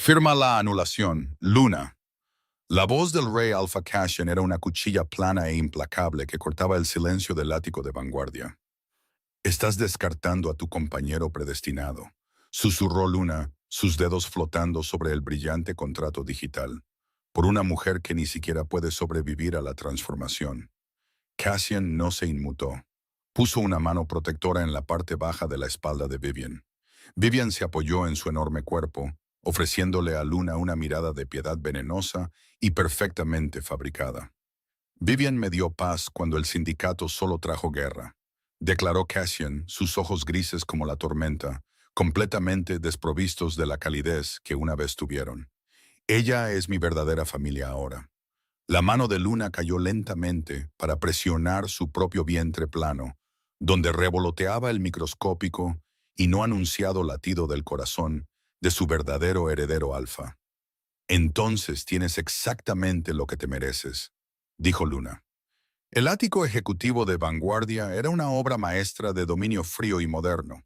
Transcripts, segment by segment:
Firma la anulación, Luna. La voz del rey Alpha Cassian era una cuchilla plana e implacable que cortaba el silencio del ático de vanguardia. Estás descartando a tu compañero predestinado, susurró Luna, sus dedos flotando sobre el brillante contrato digital, por una mujer que ni siquiera puede sobrevivir a la transformación. Cassian no se inmutó. Puso una mano protectora en la parte baja de la espalda de Vivian. Vivian se apoyó en su enorme cuerpo, ofreciéndole a Luna una mirada de piedad venenosa y perfectamente fabricada. Vivian me dio paz cuando el sindicato solo trajo guerra, declaró Cassian, sus ojos grises como la tormenta, completamente desprovistos de la calidez que una vez tuvieron. Ella es mi verdadera familia ahora. La mano de Luna cayó lentamente para presionar su propio vientre plano, donde revoloteaba el microscópico y no anunciado latido del corazón de su verdadero heredero alfa. Entonces tienes exactamente lo que te mereces, dijo Luna. El ático ejecutivo de vanguardia era una obra maestra de dominio frío y moderno,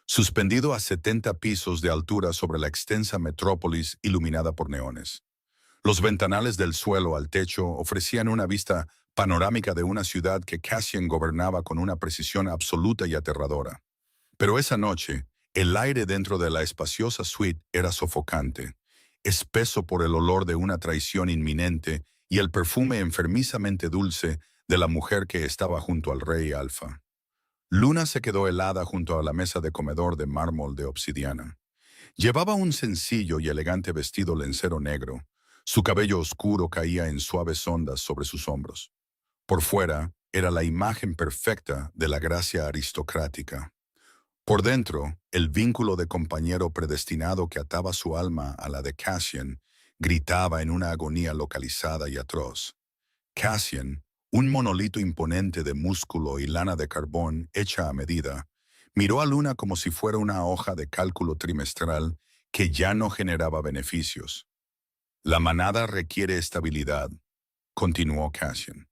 suspendido a 70 pisos de altura sobre la extensa metrópolis iluminada por neones. Los ventanales del suelo al techo ofrecían una vista panorámica de una ciudad que Cassian gobernaba con una precisión absoluta y aterradora. Pero esa noche, el aire dentro de la espaciosa suite era sofocante, espeso por el olor de una traición inminente y el perfume enfermizamente dulce de la mujer que estaba junto al rey Alfa. Luna se quedó helada junto a la mesa de comedor de mármol de obsidiana. Llevaba un sencillo y elegante vestido lencero negro. Su cabello oscuro caía en suaves ondas sobre sus hombros. Por fuera, era la imagen perfecta de la gracia aristocrática. Por dentro, el vínculo de compañero predestinado que ataba su alma a la de Cassian gritaba en una agonía localizada y atroz. Cassian, un monolito imponente de músculo y lana de carbón hecha a medida, miró a Luna como si fuera una hoja de cálculo trimestral que ya no generaba beneficios. La manada requiere estabilidad, continuó Cassian.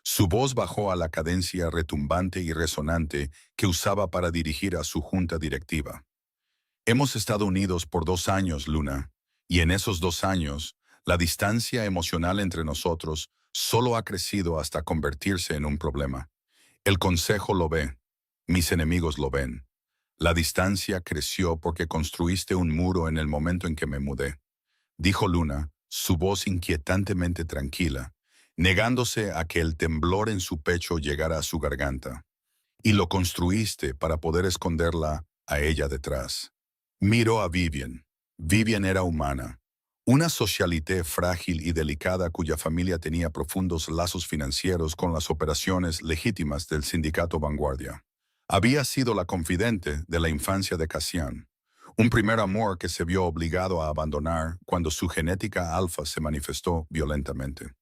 Su voz bajó a la cadencia retumbante y resonante que usaba para dirigir a su junta directiva. Hemos estado unidos por 2 años, Luna, y en esos 2 años, la distancia emocional entre nosotros solo ha crecido hasta convertirse en un problema. El Consejo lo ve, mis enemigos lo ven. La distancia creció porque construiste un muro en el momento en que me mudé, dijo Luna, su voz inquietantemente tranquila, negándose a que el temblor en su pecho llegara a su garganta. Y lo construiste para poder esconderla a ella detrás. Miró a Vivian. Vivian era humana. Una socialité frágil y delicada cuya familia tenía profundos lazos financieros con las operaciones legítimas del sindicato Vanguardia. Había sido la confidente de la infancia de Cassian, un primer amor que se vio obligado a abandonar cuando su genética alfa se manifestó violentamente.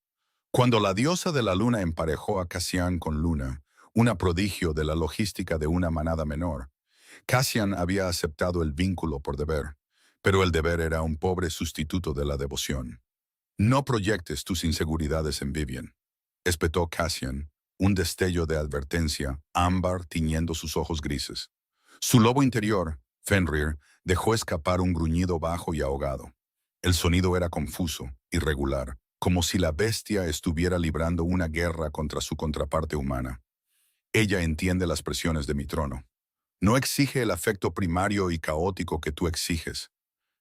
Cuando la diosa de la luna emparejó a Cassian con Luna, una prodigio de la logística de una manada menor, Cassian había aceptado el vínculo por deber, pero el deber era un pobre sustituto de la devoción. No proyectes tus inseguridades en Vivian, espetó Cassian, un destello de advertencia, ámbar tiñendo sus ojos grises. Su lobo interior, Fenrir, dejó escapar un gruñido bajo y ahogado. El sonido era confuso, irregular, como si la bestia estuviera librando una guerra contra su contraparte humana. Ella entiende las presiones de mi trono. No exige el afecto primario y caótico que tú exiges.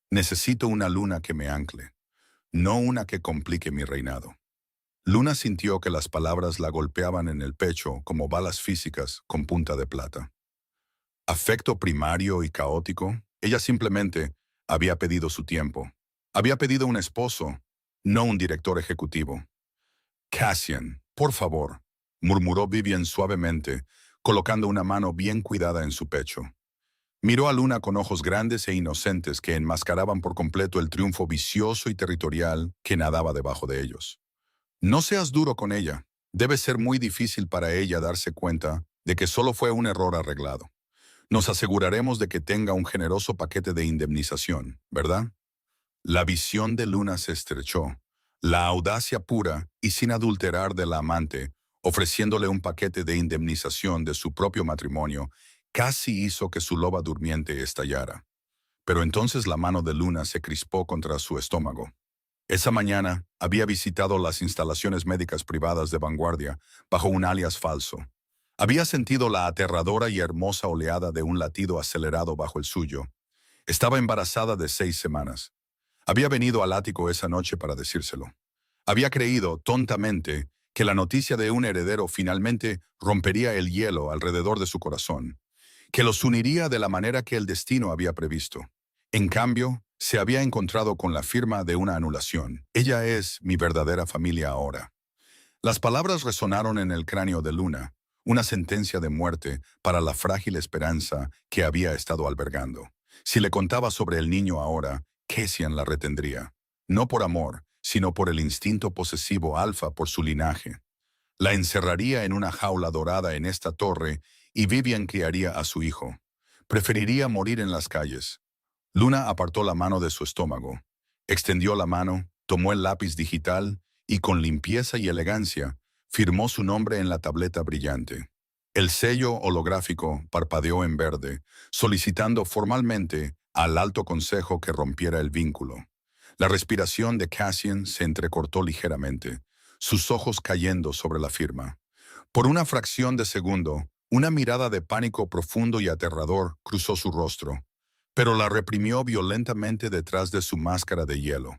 Necesito una luna que me ancle, no una que complique mi reinado. Luna sintió que las palabras la golpeaban en el pecho como balas físicas con punta de plata. Afecto primario y caótico, ella simplemente había pedido su tiempo. Había pedido un esposo, no un director ejecutivo. Cassian, por favor, murmuró Vivian suavemente, colocando una mano bien cuidada en su pecho. Miró a Luna con ojos grandes e inocentes que enmascaraban por completo el triunfo vicioso y territorial que nadaba debajo de ellos. No seas duro con ella. Debe ser muy difícil para ella darse cuenta de que solo fue un error arreglado. Nos aseguraremos de que tenga un generoso paquete de indemnización, ¿verdad? La visión de Luna se estrechó. La audacia pura y sin adulterar de la amante, ofreciéndole un paquete de indemnización de su propio matrimonio, casi hizo que su loba durmiente estallara. Pero entonces la mano de Luna se crispó contra su estómago. Esa mañana había visitado las instalaciones médicas privadas de Vanguardia bajo un alias falso. Había sentido la aterradora y hermosa oleada de un latido acelerado bajo el suyo. Estaba embarazada de 6 semanas. Había venido al ático esa noche para decírselo. Había creído, tontamente, que la noticia de un heredero finalmente rompería el hielo alrededor de su corazón, que los uniría de la manera que el destino había previsto. En cambio, se había encontrado con la firma de una anulación. Ella es mi verdadera familia ahora. Las palabras resonaron en el cráneo de Luna, una sentencia de muerte para la frágil esperanza que había estado albergando. Si le contaba sobre el niño ahora, Cassian la retendría. No por amor, sino por el instinto posesivo alfa por su linaje. La encerraría en una jaula dorada en esta torre y Vivian criaría a su hijo. Preferiría morir en las calles. Luna apartó la mano de su estómago, extendió la mano, tomó el lápiz digital y con limpieza y elegancia firmó su nombre en la tableta brillante. El sello holográfico parpadeó en verde, solicitando formalmente al Alto Consejo que rompiera el vínculo. La respiración de Cassian se entrecortó ligeramente, sus ojos cayendo sobre la firma. Por una fracción de segundo, una mirada de pánico profundo y aterrador cruzó su rostro, pero la reprimió violentamente detrás de su máscara de hielo.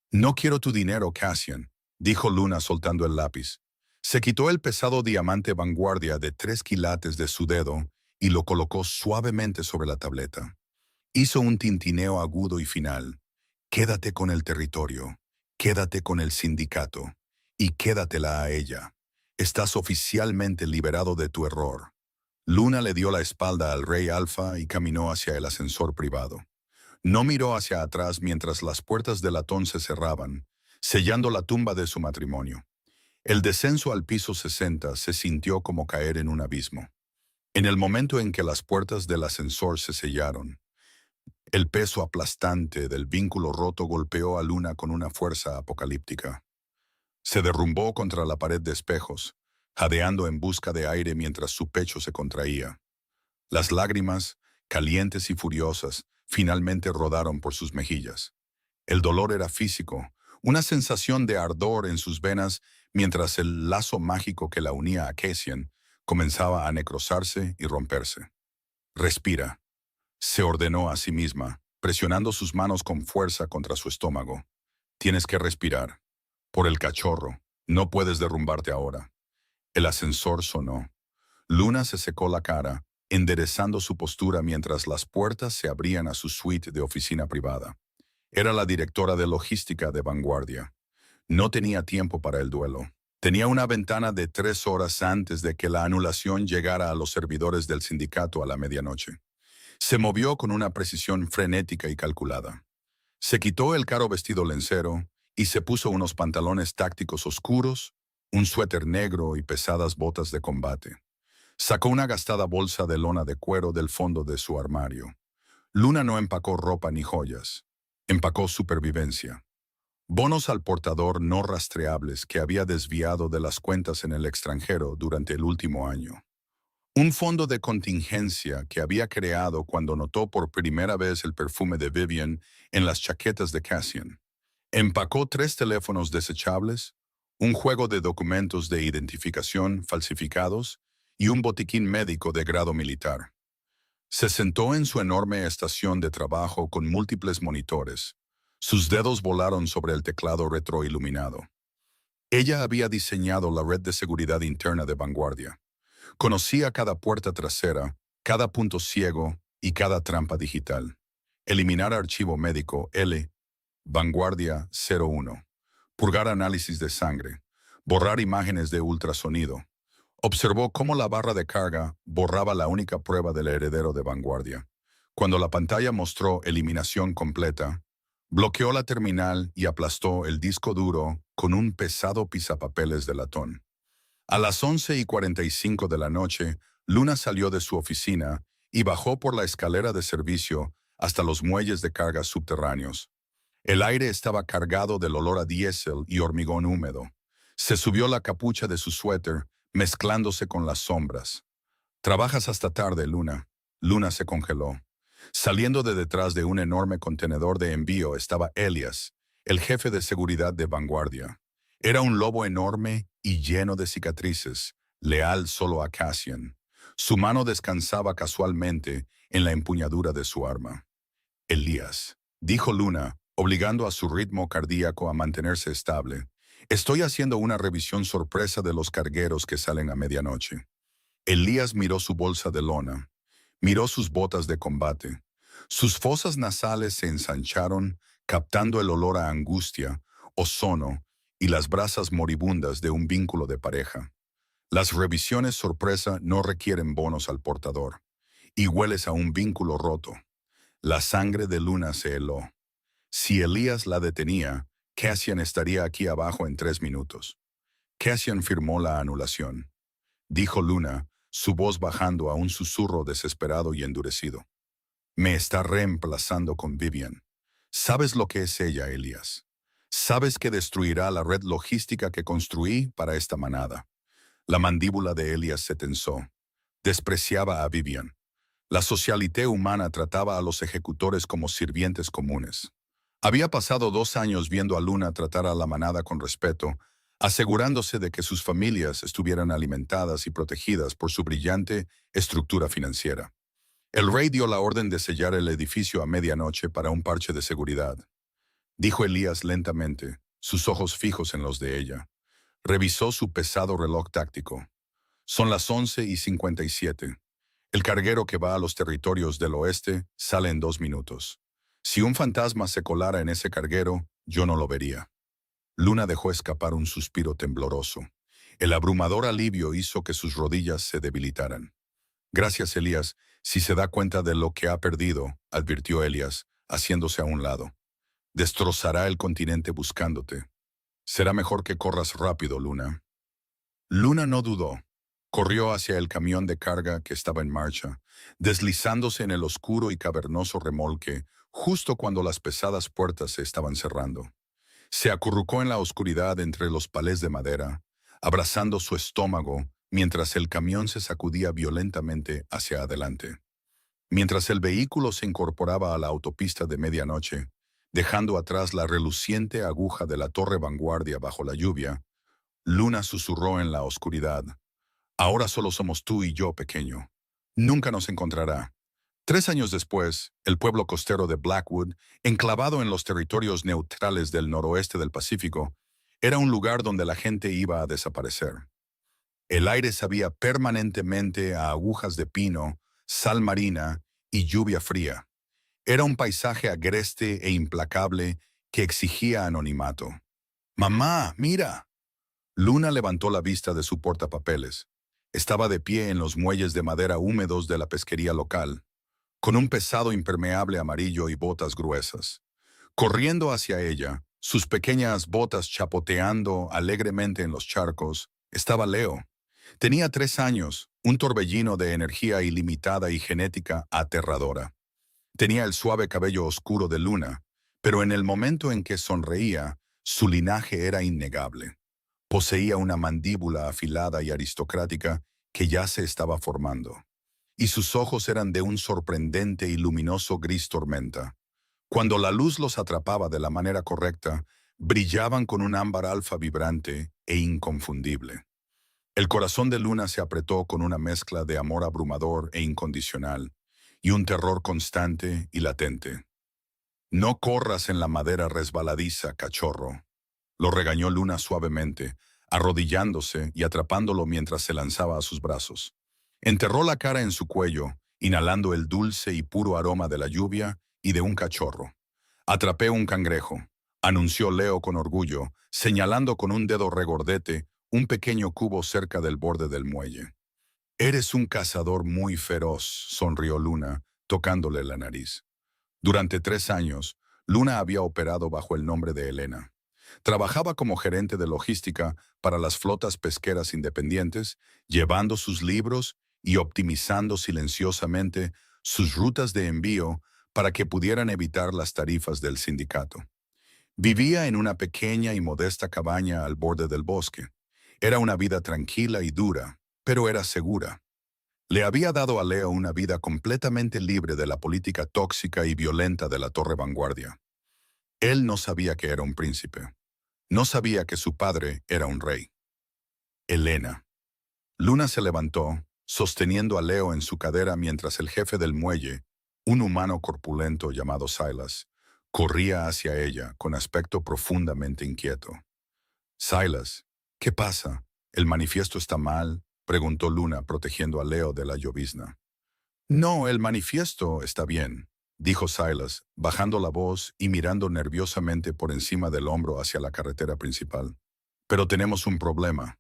«No quiero tu dinero, Cassian», dijo Luna soltando el lápiz. Se quitó el pesado diamante Vanguardia de 3 quilates de su dedo y lo colocó suavemente sobre la tableta. Hizo un tintineo agudo y final. «Quédate con el territorio, quédate con el sindicato, y quédatela a ella. Estás oficialmente liberado de tu error». Luna le dio la espalda al Rey Alfa y caminó hacia el ascensor privado. No miró hacia atrás mientras las puertas del latón se cerraban, sellando la tumba de su matrimonio. El descenso al piso 60 se sintió como caer en un abismo. En el momento en que las puertas del ascensor se sellaron, el peso aplastante del vínculo roto golpeó a Luna con una fuerza apocalíptica. Se derrumbó contra la pared de espejos, jadeando en busca de aire mientras su pecho se contraía. Las lágrimas, calientes y furiosas, finalmente rodaron por sus mejillas. El dolor era físico, una sensación de ardor en sus venas mientras el lazo mágico que la unía a Cassian comenzaba a necrosarse y romperse. «Respira», se ordenó a sí misma, presionando sus manos con fuerza contra su estómago. «Tienes que respirar. Por el cachorro, no puedes derrumbarte ahora». El ascensor sonó. Luna se secó la cara, enderezando su postura mientras las puertas se abrían a su suite de oficina privada. Era la directora de logística de Vanguardia. No tenía tiempo para el duelo. Tenía una ventana de 3 horas antes de que la anulación llegara a los servidores del sindicato a la medianoche. Se movió con una precisión frenética y calculada. Se quitó el caro vestido lencero y se puso unos pantalones tácticos oscuros, un suéter negro y pesadas botas de combate. Sacó una gastada bolsa de lona de cuero del fondo de su armario. Luna no empacó ropa ni joyas. Empacó supervivencia. Bonos al portador no rastreables que había desviado de las cuentas en el extranjero durante el último año. Un fondo de contingencia que había creado cuando notó por primera vez el perfume de Vivian en las chaquetas de Cassian. Empacó 3 teléfonos desechables, un juego de documentos de identificación falsificados y un botiquín médico de grado militar. Se sentó en su enorme estación de trabajo con múltiples monitores. Sus dedos volaron sobre el teclado retroiluminado. Ella había diseñado la red de seguridad interna de Vanguardia. Conocía cada puerta trasera, cada punto ciego y cada trampa digital. Eliminar archivo médico L, Vanguardia 01. Purgar análisis de sangre. Borrar imágenes de ultrasonido. Observó cómo la barra de carga borraba la única prueba del heredero de Vanguardia. Cuando la pantalla mostró eliminación completa, bloqueó la terminal y aplastó el disco duro con un pesado pisapapeles de latón. A las 11:45 de la noche, Luna salió de su oficina y bajó por la escalera de servicio hasta los muelles de carga subterráneos. El aire estaba cargado del olor a diésel y hormigón húmedo. Se subió la capucha de su suéter, mezclándose con las sombras. «Trabajas hasta tarde, Luna». Luna se congeló. Saliendo de detrás de un enorme contenedor de envío estaba Elias, el jefe de seguridad de Vanguardia. Era un lobo enorme y lleno de cicatrices, leal solo a Cassian. Su mano descansaba casualmente en la empuñadura de su arma. Elías, dijo Luna, obligando a su ritmo cardíaco a mantenerse estable. Estoy haciendo una revisión sorpresa de los cargueros que salen a medianoche. Elías miró su bolsa de lona, miró sus botas de combate. Sus fosas nasales se ensancharon, captando el olor a angustia, ozono y las brasas moribundas de un vínculo de pareja. Las revisiones sorpresa no requieren bonos al portador. Y hueles a un vínculo roto. La sangre de Luna se heló. Si Elías la detenía, Cassian estaría aquí abajo en 3 minutos. Cassian firmó la anulación. Dijo Luna, su voz bajando a un susurro desesperado y endurecido. Me está reemplazando con Vivian. ¿Sabes lo que es ella, Elías? ¿Sabes que destruirá la red logística que construí para esta manada? La mandíbula de Elías se tensó. Despreciaba a Vivian. La socialité humana trataba a los ejecutores como sirvientes comunes. Había pasado 2 años viendo a Luna tratar a la manada con respeto, asegurándose de que sus familias estuvieran alimentadas y protegidas por su brillante estructura financiera. El rey dio la orden de sellar el edificio a medianoche para un parche de seguridad. Dijo Elías lentamente, sus ojos fijos en los de ella. Revisó su pesado reloj táctico. Son las 11:57. El carguero que va a los territorios del oeste sale en 2 minutos. Si un fantasma se colara en ese carguero, yo no lo vería. Luna dejó escapar un suspiro tembloroso. El abrumador alivio hizo que sus rodillas se debilitaran. Gracias, Elías. Si se da cuenta de lo que ha perdido, advirtió Elías, haciéndose a un lado. Destrozará el continente buscándote. Será mejor que corras rápido, Luna. Luna no dudó. Corrió hacia el camión de carga que estaba en marcha, deslizándose en el oscuro y cavernoso remolque justo cuando las pesadas puertas se estaban cerrando. Se acurrucó en la oscuridad entre los palés de madera, abrazando su estómago mientras el camión se sacudía violentamente hacia adelante. Mientras el vehículo se incorporaba a la autopista de medianoche, dejando atrás la reluciente aguja de la Torre Vanguardia bajo la lluvia, Luna susurró en la oscuridad. Ahora solo somos tú y yo, pequeño. Nunca nos encontrará. 3 años después, el pueblo costero de Blackwood, enclavado en los territorios neutrales del noroeste del Pacífico, era un lugar donde la gente iba a desaparecer. El aire sabía permanentemente a agujas de pino, sal marina y lluvia fría. Era un paisaje agreste e implacable que exigía anonimato. ¡Mamá, mira! Luna levantó la vista de su portapapeles. Estaba de pie en los muelles de madera húmedos de la pesquería local, con un pesado impermeable amarillo y botas gruesas. Corriendo hacia ella, sus pequeñas botas chapoteando alegremente en los charcos, estaba Leo. Tenía 3 años, un torbellino de energía ilimitada y genética aterradora. Tenía el suave cabello oscuro de Luna, pero en el momento en que sonreía, su linaje era innegable. Poseía una mandíbula afilada y aristocrática que ya se estaba formando, y sus ojos eran de un sorprendente y luminoso gris tormenta. Cuando la luz los atrapaba de la manera correcta, brillaban con un ámbar alfa vibrante e inconfundible. El corazón de Luna se apretó con una mezcla de amor abrumador e incondicional, y un terror constante y latente. No corras en la madera resbaladiza, cachorro, lo regañó Luna suavemente, arrodillándose y atrapándolo mientras se lanzaba a sus brazos. Enterró la cara en su cuello, inhalando el dulce y puro aroma de la lluvia y de un cachorro. Atrapé un cangrejo, anunció Leo con orgullo, señalando con un dedo regordete un pequeño cubo cerca del borde del muelle. Eres un cazador muy feroz, sonrió Luna, tocándole la nariz. Durante 3 años, Luna había operado bajo el nombre de Elena. Trabajaba como gerente de logística para las flotas pesqueras independientes, llevando sus libros y optimizando silenciosamente sus rutas de envío para que pudieran evitar las tarifas del sindicato. Vivía en una pequeña y modesta cabaña al borde del bosque. Era una vida tranquila y dura, pero era segura. Le había dado a Leo una vida completamente libre de la política tóxica y violenta de la Torre Vanguardia. Él no sabía que era un príncipe. No sabía que su padre era un rey. Elena. Luna se levantó, sosteniendo a Leo en su cadera mientras el jefe del muelle, un humano corpulento llamado Silas, corría hacia ella con aspecto profundamente inquieto. Silas, ¿qué pasa? ¿El manifiesto está mal?, preguntó Luna, protegiendo a Leo de la llovizna. No, el manifiesto está bien, dijo Silas, bajando la voz y mirando nerviosamente por encima del hombro hacia la carretera principal. Pero tenemos un problema.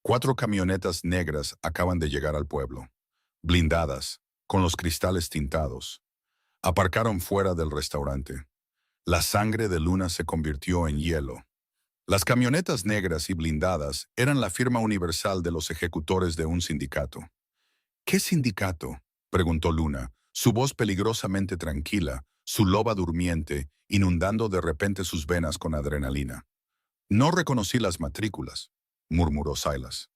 4 camionetas negras acaban de llegar al pueblo, blindadas, con los cristales tintados. Aparcaron fuera del restaurante. La sangre de Luna se convirtió en hielo. Las camionetas negras y blindadas eran la firma universal de los ejecutores de un sindicato. ¿Qué sindicato?, preguntó Luna, su voz peligrosamente tranquila, su loba durmiente, inundando de repente sus venas con adrenalina. No reconocí las matrículas, murmuró Silas.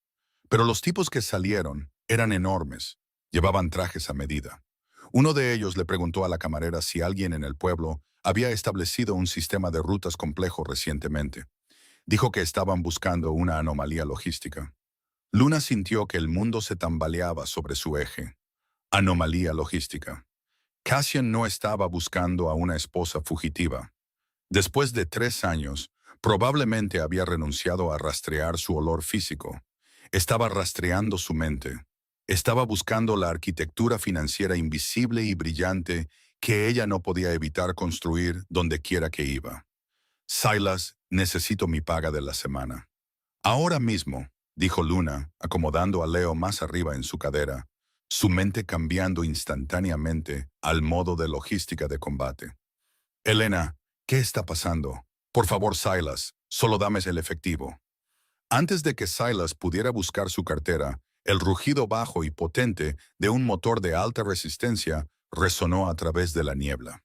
Pero los tipos que salieron eran enormes, llevaban trajes a medida. Uno de ellos le preguntó a la camarera si alguien en el pueblo había establecido un sistema de rutas complejo recientemente. Dijo que estaban buscando una anomalía logística. Luna sintió que el mundo se tambaleaba sobre su eje. Anomalía logística. Cassian no estaba buscando a una esposa fugitiva. Después de 3 años, probablemente había renunciado a rastrear su olor físico. Estaba rastreando su mente. Estaba buscando la arquitectura financiera invisible y brillante que ella no podía evitar construir donde quiera que iba. Silas, necesito mi paga de la semana. Ahora mismo, dijo Luna, acomodando a Leo más arriba en su cadera, su mente cambiando instantáneamente al modo de logística de combate. Elena, ¿qué está pasando? Por favor, Silas, solo dame el efectivo. Antes de que Silas pudiera buscar su cartera, el rugido bajo y potente de un motor de alta resistencia resonó a través de la niebla.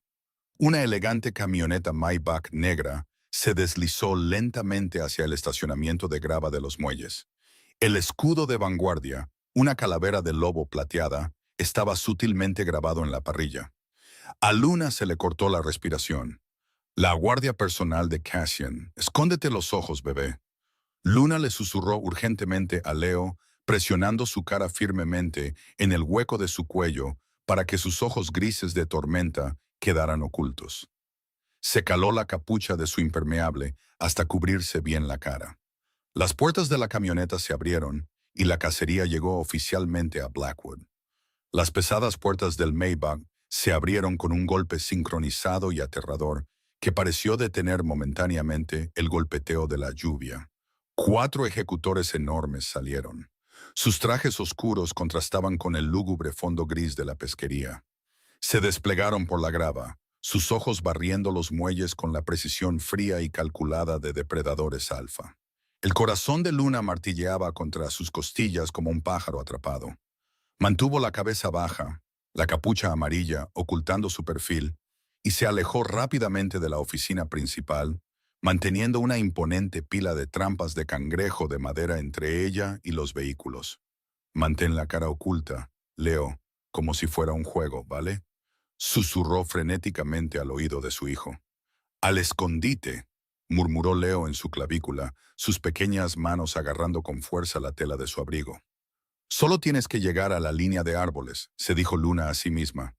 Una elegante camioneta Maybach negra se deslizó lentamente hacia el estacionamiento de grava de los muelles. El escudo de vanguardia, una calavera de lobo plateada, estaba sutilmente grabado en la parrilla. A Luna se le cortó la respiración. La guardia personal de Cassian. Escóndete los ojos, bebé. Luna le susurró urgentemente a Leo, presionando su cara firmemente en el hueco de su cuello para que sus ojos grises de tormenta quedaran ocultos. Se caló la capucha de su impermeable hasta cubrirse bien la cara. Las puertas de la camioneta se abrieron y la cacería llegó oficialmente a Blackwood. Las pesadas puertas del Maybach se abrieron con un golpe sincronizado y aterrador que pareció detener momentáneamente el golpeteo de la lluvia. 4 ejecutores enormes salieron. Sus trajes oscuros contrastaban con el lúgubre fondo gris de la pesquería. Se desplegaron por la grava, sus ojos barriendo los muelles con la precisión fría y calculada de depredadores alfa. El corazón de Luna martilleaba contra sus costillas como un pájaro atrapado. Mantuvo la cabeza baja, la capucha amarilla ocultando su perfil, y se alejó rápidamente de la oficina principal, manteniendo una imponente pila de trampas de cangrejo de madera entre ella y los vehículos. Mantén la cara oculta, Leo, como si fuera un juego, ¿vale? Susurró frenéticamente al oído de su hijo. Al escondite, murmuró Leo en su clavícula, sus pequeñas manos agarrando con fuerza la tela de su abrigo. Solo tienes que llegar a la línea de árboles, se dijo Luna a sí misma.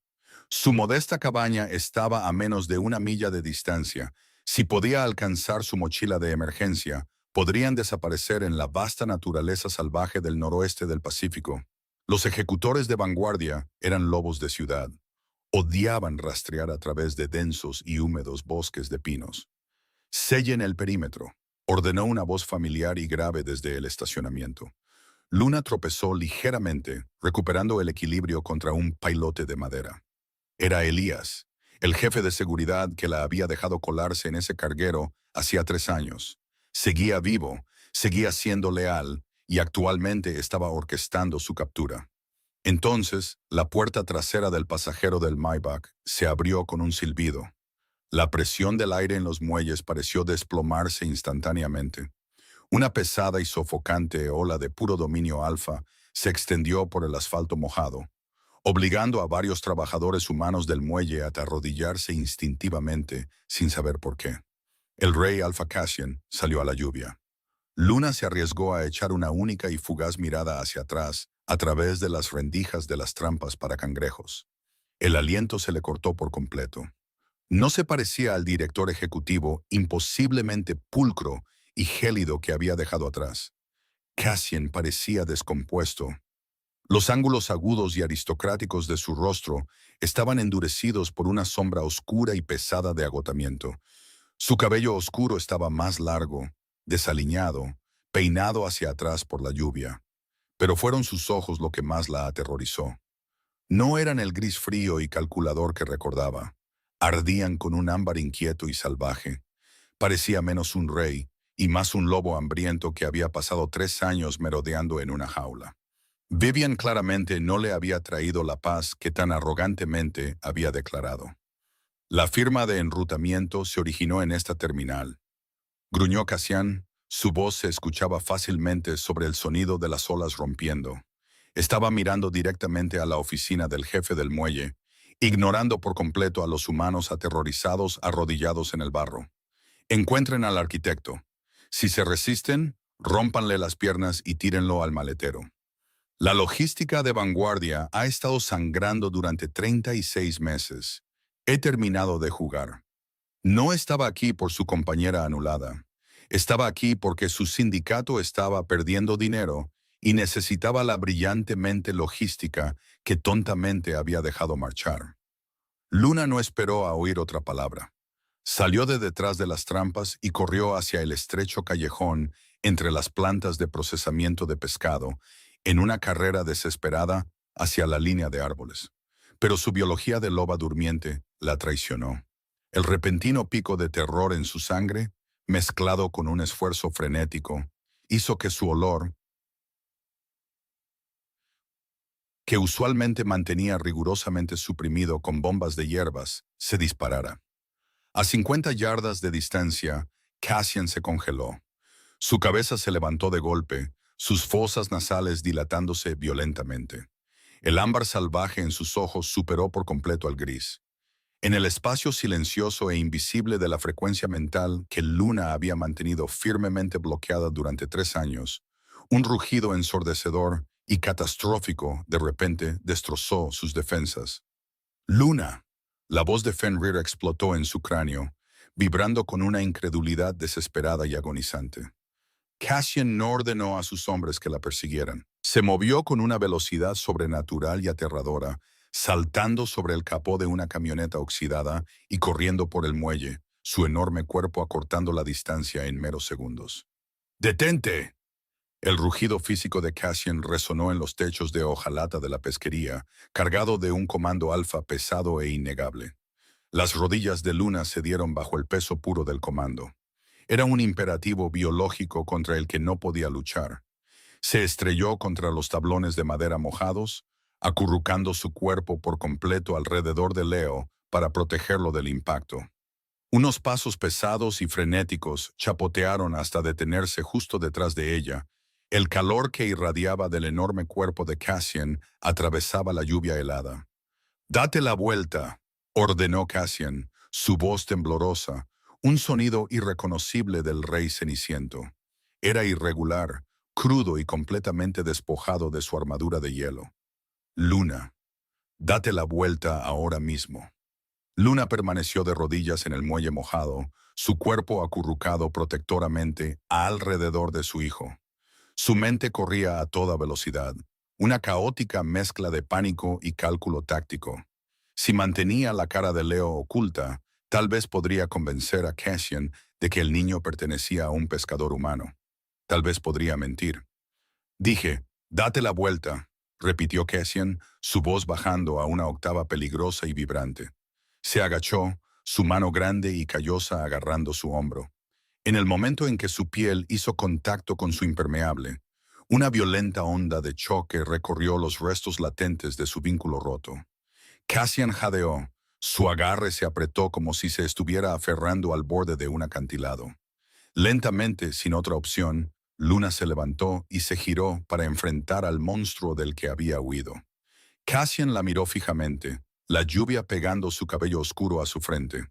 Su modesta cabaña estaba a menos de 1 milla de distancia. Si podía alcanzar su mochila de emergencia, podrían desaparecer en la vasta naturaleza salvaje del noroeste del Pacífico. Los ejecutores de vanguardia eran lobos de ciudad. Odiaban rastrear a través de densos y húmedos bosques de pinos. Sellen el perímetro, ordenó una voz familiar y grave desde el estacionamiento. Luna tropezó ligeramente, recuperando el equilibrio contra un pailote de madera. Era Elías, el jefe de seguridad que la había dejado colarse en ese carguero hacía 3 años. Seguía vivo, seguía siendo leal y actualmente estaba orquestando su captura. Entonces, la puerta trasera del pasajero del Maybach se abrió con un silbido. La presión del aire en los muelles pareció desplomarse instantáneamente. Una pesada y sofocante ola de puro dominio alfa se extendió por el asfalto mojado, obligando a varios trabajadores humanos del muelle a arrodillarse instintivamente sin saber por qué. El rey Alpha Cassian salió a la lluvia. Luna se arriesgó a echar una única y fugaz mirada hacia atrás a través de las rendijas de las trampas para cangrejos. El aliento se le cortó por completo. No se parecía al director ejecutivo imposiblemente pulcro y gélido que había dejado atrás. Cassian parecía descompuesto. Los ángulos agudos y aristocráticos de su rostro estaban endurecidos por una sombra oscura y pesada de agotamiento. Su cabello oscuro estaba más largo, desaliñado, peinado hacia atrás por la lluvia. Pero fueron sus ojos lo que más la aterrorizó. No eran el gris frío y calculador que recordaba. Ardían con un ámbar inquieto y salvaje. Parecía menos un rey y más un lobo hambriento que había pasado 3 años merodeando en una jaula. Vivian claramente no le había traído la paz que tan arrogantemente había declarado. La firma de enrutamiento se originó en esta terminal. Gruñó Cassian, su voz se escuchaba fácilmente sobre el sonido de las olas rompiendo. Estaba mirando directamente a la oficina del jefe del muelle, ignorando por completo a los humanos aterrorizados arrodillados en el barro. Encuentren al arquitecto. Si se resisten, rómpanle las piernas y tírenlo al maletero. La logística de vanguardia ha estado sangrando durante 36 meses. He terminado de jugar. No estaba aquí por su compañera anulada. Estaba aquí porque su sindicato estaba perdiendo dinero y necesitaba la brillante mente logística que tontamente había dejado marchar. Luna no esperó a oír otra palabra. Salió de detrás de las trampas y corrió hacia el estrecho callejón entre las plantas de procesamiento de pescado, en una carrera desesperada hacia la línea de árboles. Pero su biología de loba durmiente la traicionó. El repentino pico de terror en su sangre, mezclado con un esfuerzo frenético, hizo que su olor, que usualmente mantenía rigurosamente suprimido con bombas de hierbas, se disparara. A 50 yardas de distancia, Cassian se congeló. Su cabeza se levantó de golpe, sus fosas nasales dilatándose violentamente. El ámbar salvaje en sus ojos superó por completo al gris. En el espacio silencioso e invisible de la frecuencia mental que Luna había mantenido firmemente bloqueada durante 3 años, un rugido ensordecedor y catastrófico de repente destrozó sus defensas. ¡Luna! La voz de Fenrir explotó en su cráneo, vibrando con una incredulidad desesperada y agonizante. Cassian no ordenó a sus hombres que la persiguieran. Se movió con una velocidad sobrenatural y aterradora, saltando sobre el capó de una camioneta oxidada y corriendo por el muelle, su enorme cuerpo acortando la distancia en meros segundos. ¡Detente! El rugido físico de Cassian resonó en los techos de hojalata de la pesquería, cargado de un comando alfa pesado e innegable. Las rodillas de Luna cedieron bajo el peso puro del comando. Era un imperativo biológico contra el que no podía luchar. Se estrelló contra los tablones de madera mojados, acurrucando su cuerpo por completo alrededor de Leo para protegerlo del impacto. Unos pasos pesados y frenéticos chapotearon hasta detenerse justo detrás de ella. El calor que irradiaba del enorme cuerpo de Cassian atravesaba la lluvia helada. «Date la vuelta», ordenó Cassian, su voz temblorosa, un sonido irreconocible del rey ceniciento. Era irregular, crudo y completamente despojado de su armadura de hielo. «Luna, date la vuelta ahora mismo». Luna permaneció de rodillas en el muelle mojado, su cuerpo acurrucado protectoramente alrededor de su hijo. Su mente corría a toda velocidad, una caótica mezcla de pánico y cálculo táctico. Si mantenía la cara de Leo oculta, tal vez podría convencer a Cassian de que el niño pertenecía a un pescador humano. Tal vez podría mentir. «Dije, date la vuelta», repitió Cassian, su voz bajando a una octava peligrosa y vibrante. Se agachó, su mano grande y callosa agarrando su hombro. En el momento en que su piel hizo contacto con su impermeable, una violenta onda de choque recorrió los restos latentes de su vínculo roto. Cassian jadeó, su agarre se apretó como si se estuviera aferrando al borde de un acantilado. Lentamente, sin otra opción, Luna se levantó y se giró para enfrentar al monstruo del que había huido. Cassian la miró fijamente, la lluvia pegando su cabello oscuro a su frente.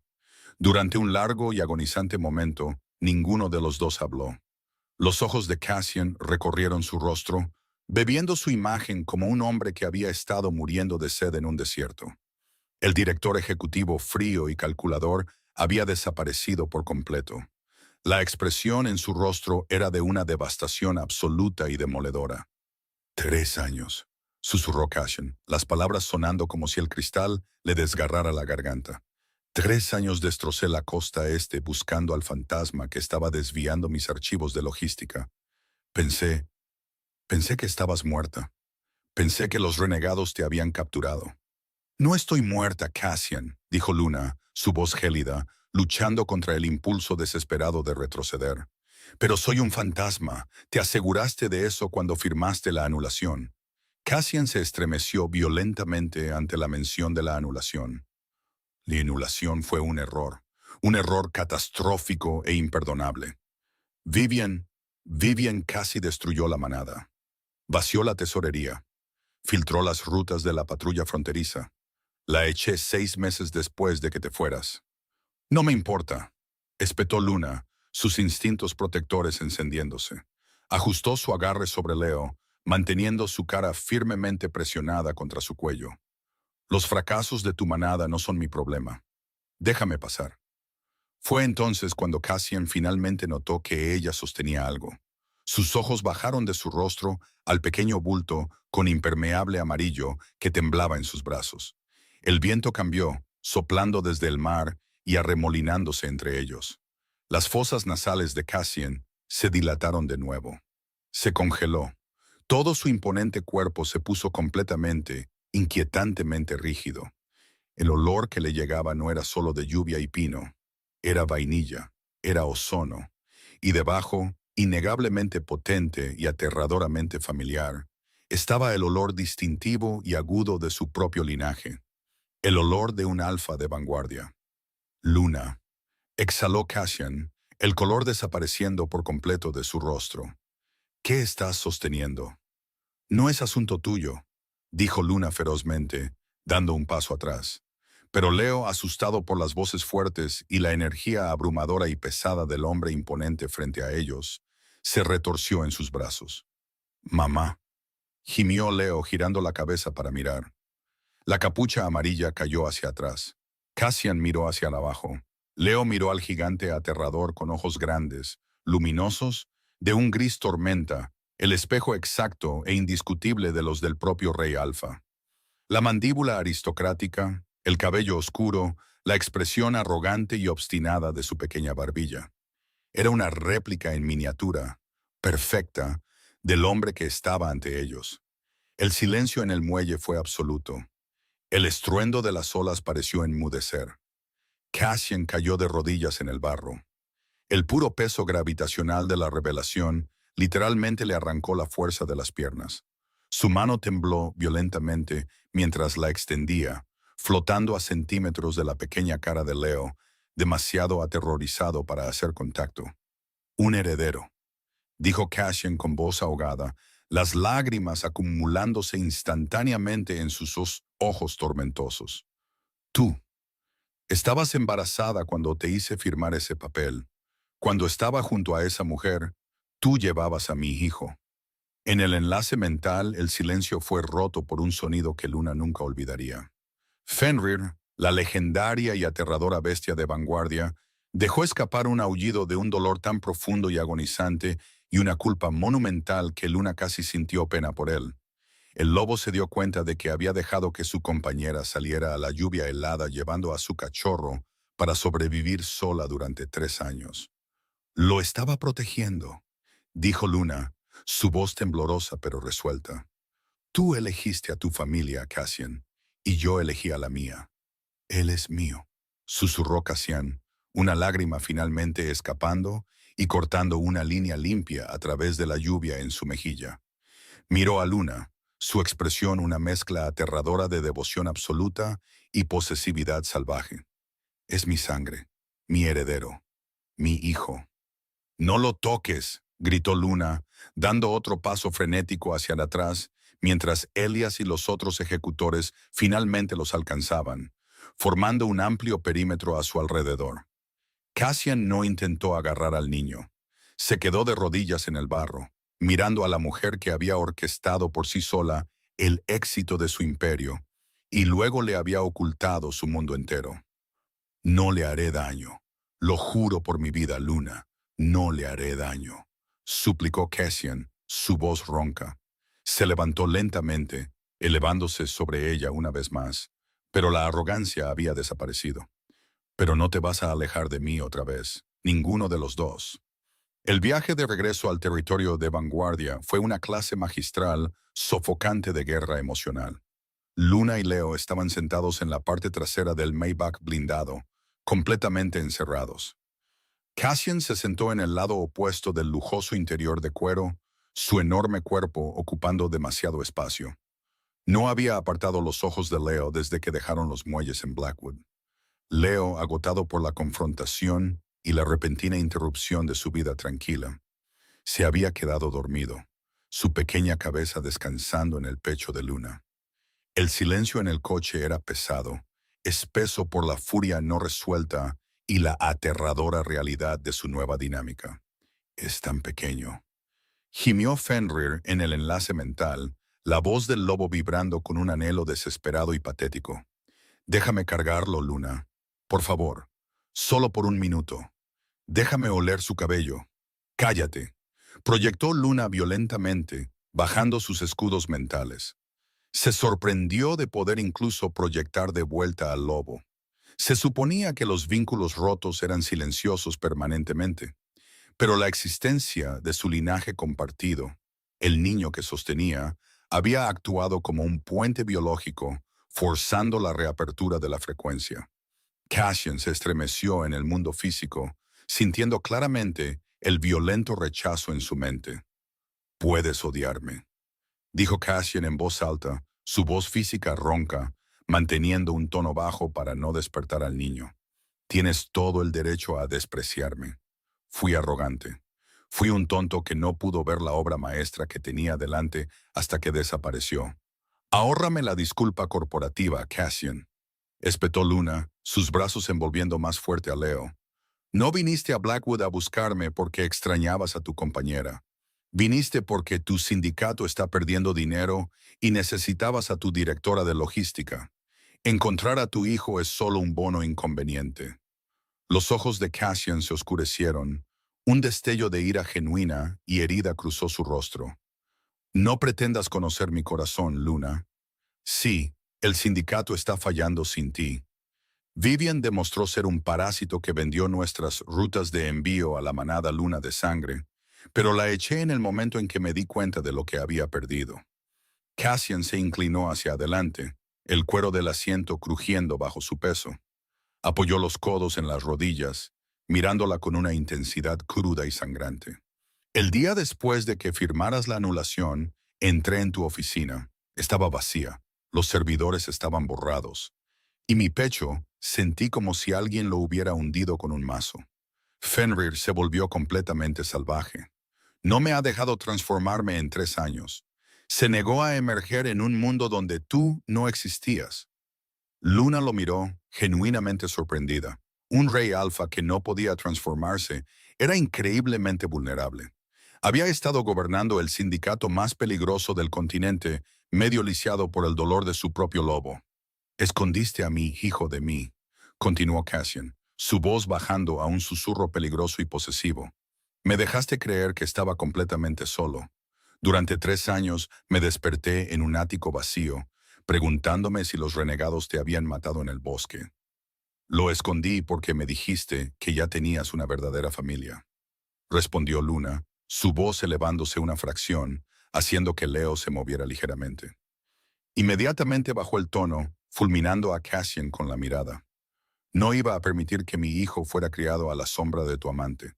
Durante un largo y agonizante momento, ninguno de los dos habló. Los ojos de Cassian recorrieron su rostro, bebiendo su imagen como un hombre que había estado muriendo de sed en un desierto. El director ejecutivo frío y calculador había desaparecido por completo. La expresión en su rostro era de una devastación absoluta y demoledora. 3 años, susurró Cassian, las palabras sonando como si el cristal le desgarrara la garganta. 3 años destrocé la costa este buscando al fantasma que estaba desviando mis archivos de logística. Pensé, pensé que estabas muerta. Pensé que los renegados te habían capturado. No estoy muerta, Cassian, dijo Luna, su voz gélida, luchando contra el impulso desesperado de retroceder. Pero soy un fantasma. Te aseguraste de eso cuando firmaste la anulación. Cassian se estremeció violentamente ante la mención de la anulación. La anulación fue un error catastrófico e imperdonable. Vivian casi destruyó la manada. Vació la tesorería. Filtró las rutas de la patrulla fronteriza. La eché 6 meses después de que te fueras. No me importa, espetó Luna, sus instintos protectores encendiéndose. Ajustó su agarre sobre Leo, manteniendo su cara firmemente presionada contra su cuello. Los fracasos de tu manada no son mi problema. Déjame pasar. Fue entonces cuando Cassian finalmente notó que ella sostenía algo. Sus ojos bajaron de su rostro al pequeño bulto con impermeable amarillo que temblaba en sus brazos. El viento cambió, soplando desde el mar y arremolinándose entre ellos. Las fosas nasales de Cassian se dilataron de nuevo. Se congeló. Todo su imponente cuerpo se puso completamente, inquietantemente rígido. El olor que le llegaba no era solo de lluvia y pino, era vainilla, era ozono, y debajo, innegablemente potente y aterradoramente familiar, estaba el olor distintivo y agudo de su propio linaje, el olor de un alfa de vanguardia. Luna, exhaló Cassian, el color desapareciendo por completo de su rostro. ¿Qué estás sosteniendo? No es asunto tuyo, dijo Luna ferozmente, dando un paso atrás. Pero Leo, asustado por las voces fuertes y la energía abrumadora y pesada del hombre imponente frente a ellos, se retorció en sus brazos. Mamá, gimió Leo girando la cabeza para mirar. La capucha amarilla cayó hacia atrás. Cassian miró hacia abajo. Leo miró al gigante aterrador con ojos grandes, luminosos, de un gris tormenta, el espejo exacto e indiscutible de los del propio rey Alfa. La mandíbula aristocrática, el cabello oscuro, la expresión arrogante y obstinada de su pequeña barbilla. Era una réplica en miniatura, perfecta, del hombre que estaba ante ellos. El silencio en el muelle fue absoluto. El estruendo de las olas pareció enmudecer. Cassian cayó de rodillas en el barro. El puro peso gravitacional de la revelación literalmente le arrancó la fuerza de las piernas. Su mano tembló violentamente mientras la extendía, flotando a centímetros de la pequeña cara de Leo, demasiado aterrorizado para hacer contacto. Un heredero, dijo Cassian con voz ahogada, las lágrimas acumulándose instantáneamente en sus ojos tormentosos. Tú, estabas embarazada cuando te hice firmar ese papel. Cuando estaba junto a esa mujer, tú llevabas a mi hijo. En el enlace mental, el silencio fue roto por un sonido que Luna nunca olvidaría. Fenrir, la legendaria y aterradora bestia de vanguardia, dejó escapar un aullido de un dolor tan profundo y agonizante y una culpa monumental que Luna casi sintió pena por él. El lobo se dio cuenta de que había dejado que su compañera saliera a la lluvia helada llevando a su cachorro para sobrevivir sola durante 3 años. Lo estaba protegiendo, dijo Luna, su voz temblorosa pero resuelta. Tú elegiste a tu familia, Cassian, y yo elegí a la mía. Él es mío, susurró Cassian, una lágrima finalmente escapando y cortando una línea limpia a través de la lluvia en su mejilla. Miró a Luna, su expresión una mezcla aterradora de devoción absoluta y posesividad salvaje. Es mi sangre, mi heredero, mi hijo. No lo toques, gritó Luna, dando otro paso frenético hacia atrás, mientras Elias y los otros ejecutores finalmente los alcanzaban, formando un amplio perímetro a su alrededor. Cassian no intentó agarrar al niño. Se quedó de rodillas en el barro, mirando a la mujer que había orquestado por sí sola el éxito de su imperio, y luego le había ocultado su mundo entero. No le haré daño. Lo juro por mi vida, Luna. No le haré daño, suplicó Cassian, su voz ronca. Se levantó lentamente, elevándose sobre ella una vez más, pero la arrogancia había desaparecido. Pero no te vas a alejar de mí otra vez, ninguno de los dos. El viaje de regreso al territorio de Vanguardia fue una clase magistral, sofocante de guerra emocional. Luna y Leo estaban sentados en la parte trasera del Maybach blindado, completamente encerrados. Cassian se sentó en el lado opuesto del lujoso interior de cuero, su enorme cuerpo ocupando demasiado espacio. No había apartado los ojos de Leo desde que dejaron los muelles en Blackwood. Leo, agotado por la confrontación y la repentina interrupción de su vida tranquila, se había quedado dormido, su pequeña cabeza descansando en el pecho de Luna. El silencio en el coche era pesado, espeso por la furia no resuelta y la aterradora realidad de su nueva dinámica. Es tan pequeño. Gimió Fenrir en el enlace mental, la voz del lobo vibrando con un anhelo desesperado y patético. Déjame cargarlo, Luna. Por favor, solo por un minuto. Déjame oler su cabello. Cállate. Proyectó Luna violentamente, bajando sus escudos mentales. Se sorprendió de poder incluso proyectar de vuelta al lobo. Se suponía que los vínculos rotos eran silenciosos permanentemente, pero la existencia de su linaje compartido, el niño que sostenía, había actuado como un puente biológico, forzando la reapertura de la frecuencia. Cassian se estremeció en el mundo físico, sintiendo claramente el violento rechazo en su mente. «Puedes odiarme», dijo Cassian en voz alta, su voz física ronca, manteniendo un tono bajo para no despertar al niño. «Tienes todo el derecho a despreciarme. Fui arrogante. Fui un tonto que no pudo ver la obra maestra que tenía delante hasta que desapareció. Ahórrame la disculpa corporativa, Cassian», espetó Luna, sus brazos envolviendo más fuerte a Leo. «No viniste a Blackwood a buscarme porque extrañabas a tu compañera. Viniste porque tu sindicato está perdiendo dinero y necesitabas a tu directora de logística. Encontrar a tu hijo es solo un bono inconveniente». Los ojos de Cassian se oscurecieron. Un destello de ira genuina y herida cruzó su rostro. «No pretendas conocer mi corazón, Luna. Sí, el sindicato está fallando sin ti. Vivian demostró ser un parásito que vendió nuestras rutas de envío a la manada Luna de sangre, pero la eché en el momento en que me di cuenta de lo que había perdido». Cassian se inclinó hacia adelante, el cuero del asiento crujiendo bajo su peso. Apoyó los codos en las rodillas, mirándola con una intensidad cruda y sangrante. «El día después de que firmaras la anulación, entré en tu oficina. Estaba vacía, los servidores estaban borrados, y mi pecho sentí como si alguien lo hubiera hundido con un mazo. Fenrir se volvió completamente salvaje. No me ha dejado transformarme en 3 años. Se negó a emerger en un mundo donde tú no existías». Luna lo miró, genuinamente sorprendida. Un rey alfa que no podía transformarse era increíblemente vulnerable. Había estado gobernando el sindicato más peligroso del continente, medio lisiado por el dolor de su propio lobo. «Escondiste a mi hijo de mí», continuó Cassian, su voz bajando a un susurro peligroso y posesivo. «Me dejaste creer que estaba completamente solo. Durante 3 años me desperté en un ático vacío, preguntándome si los renegados te habían matado en el bosque. Lo escondí porque me dijiste que ya tenías una verdadera familia», respondió Luna, su voz elevándose una fracción, haciendo que Leo se moviera ligeramente. Inmediatamente bajó el tono, fulminando a Cassian con la mirada. «No iba a permitir que mi hijo fuera criado a la sombra de tu amante.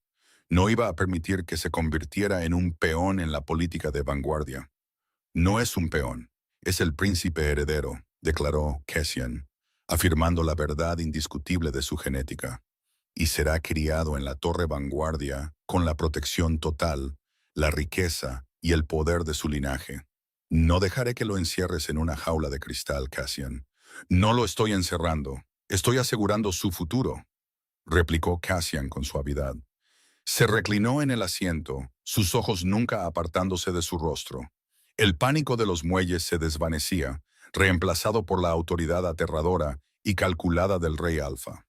No iba a permitir que se convirtiera en un peón en la política de Vanguardia». «No es un peón, es el príncipe heredero», declaró Cassian, afirmando la verdad indiscutible de su genética. «Y será criado en la Torre Vanguardia con la protección total la riqueza y el poder de su linaje. No dejaré que lo encierres en una jaula de cristal, Cassian. No lo estoy encerrando. Estoy asegurando su futuro, replicó Cassian con suavidad. Se reclinó en el asiento, sus ojos nunca apartándose de su rostro. El pánico de los muelles se desvanecía, reemplazado por la autoridad aterradora y calculada del Rey Alfa.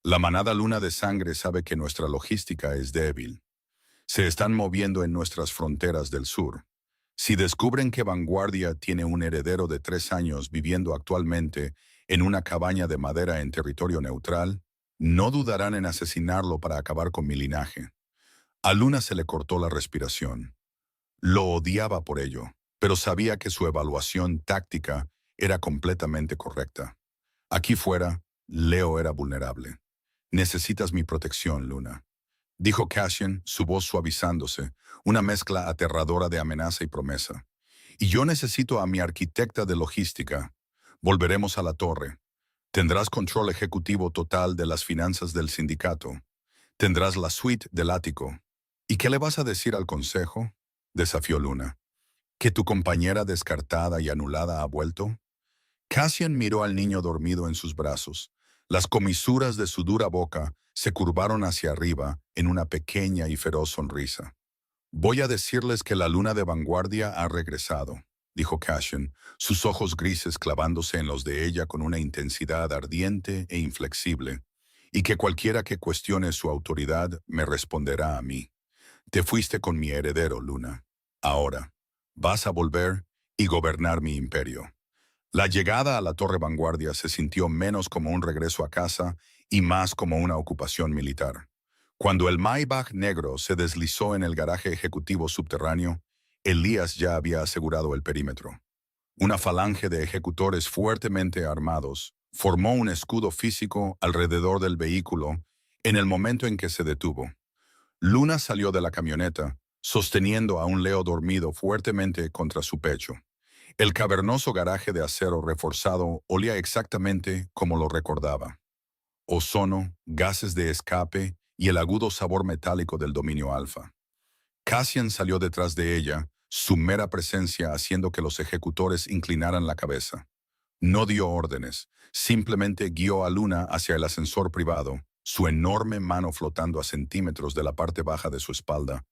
La manada luna de sangre sabe que nuestra logística es débil. Se están moviendo en nuestras fronteras del sur. Si descubren que Vanguardia tiene un heredero de 3 años viviendo actualmente en una cabaña de madera en territorio neutral, no dudarán en asesinarlo para acabar con mi linaje. A Luna se le cortó la respiración. Lo odiaba por ello, pero sabía que su evaluación táctica era completamente correcta. Aquí fuera, Leo era vulnerable. Necesitas mi protección, Luna, dijo Cassian, su voz suavizándose, una mezcla aterradora de amenaza y promesa. Y yo necesito a mi arquitecta de logística. Volveremos a la torre. Tendrás control ejecutivo total de las finanzas del sindicato. Tendrás la suite del ático. ¿Y qué le vas a decir al consejo? Desafió Luna. ¿Que tu compañera descartada y anulada ha vuelto? Cassian miró al niño dormido en sus brazos. Las comisuras de su dura boca se curvaron hacia arriba en una pequeña y feroz sonrisa. Voy a decirles que la luna de vanguardia ha regresado, dijo Cassian, sus ojos grises clavándose en los de ella con una intensidad ardiente e inflexible, y que cualquiera que cuestione su autoridad me responderá a mí. Te fuiste con mi heredero, Luna. Ahora, vas a volver y gobernar mi imperio. La llegada a la Torre Vanguardia se sintió menos como un regreso a casa y más como una ocupación militar. Cuando el Maybach negro se deslizó en el garaje ejecutivo subterráneo, Elías ya había asegurado el perímetro. Una falange de ejecutores fuertemente armados formó un escudo físico alrededor del vehículo en el momento en que se detuvo. Luna salió de la camioneta, sosteniendo a un Leo dormido fuertemente contra su pecho. El cavernoso garaje de acero reforzado olía exactamente como lo recordaba. Ozono, gases de escape y el agudo sabor metálico del dominio alfa. Cassian salió detrás de ella, su mera presencia haciendo que los ejecutores inclinaran la cabeza. No dio órdenes, simplemente guió a Luna hacia el ascensor privado, su enorme mano flotando a centímetros de la parte baja de su espalda,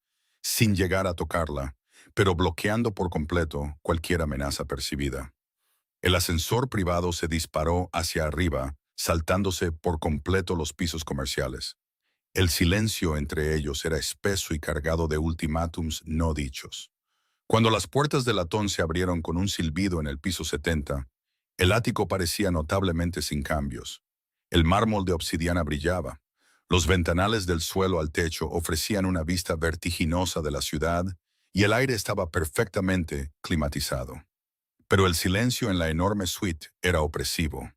sin llegar a tocarla, pero bloqueando por completo cualquier amenaza percibida. El ascensor privado se disparó hacia arriba, saltándose por completo los pisos comerciales. El silencio entre ellos era espeso y cargado de ultimátums no dichos. Cuando las puertas del latón se abrieron con un silbido en el piso 70, el ático parecía notablemente sin cambios. El mármol de obsidiana brillaba. Los ventanales del suelo al techo ofrecían una vista vertiginosa de la ciudad y el aire estaba perfectamente climatizado. Pero el silencio en la enorme suite era opresivo.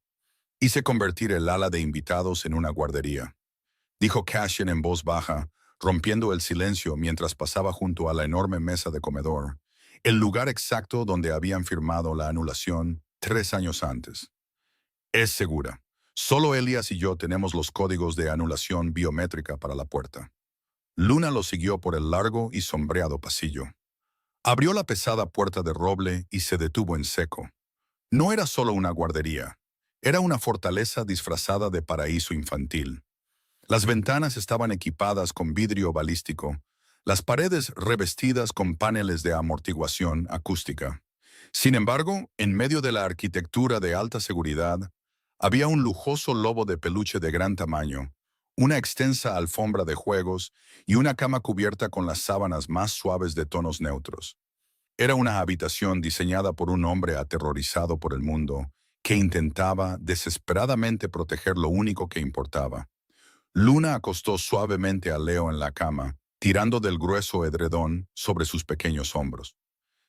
Hice convertir el ala de invitados en una guardería, dijo Cassian en voz baja, rompiendo el silencio mientras pasaba junto a la enorme mesa de comedor, el lugar exacto donde habían firmado la anulación 3 años antes. Es segura. Solo Elias y yo tenemos los códigos de anulación biométrica para la puerta. Luna lo siguió por el largo y sombreado pasillo. Abrió la pesada puerta de roble y se detuvo en seco. No era solo una guardería. Era una fortaleza disfrazada de paraíso infantil. Las ventanas estaban equipadas con vidrio balístico, las paredes revestidas con paneles de amortiguación acústica. Sin embargo, en medio de la arquitectura de alta seguridad, había un lujoso lobo de peluche de gran tamaño, una extensa alfombra de juegos y una cama cubierta con las sábanas más suaves de tonos neutros. Era una habitación diseñada por un hombre aterrorizado por el mundo, que intentaba desesperadamente proteger lo único que importaba. Luna acostó suavemente a Leo en la cama, tirando del grueso edredón sobre sus pequeños hombros.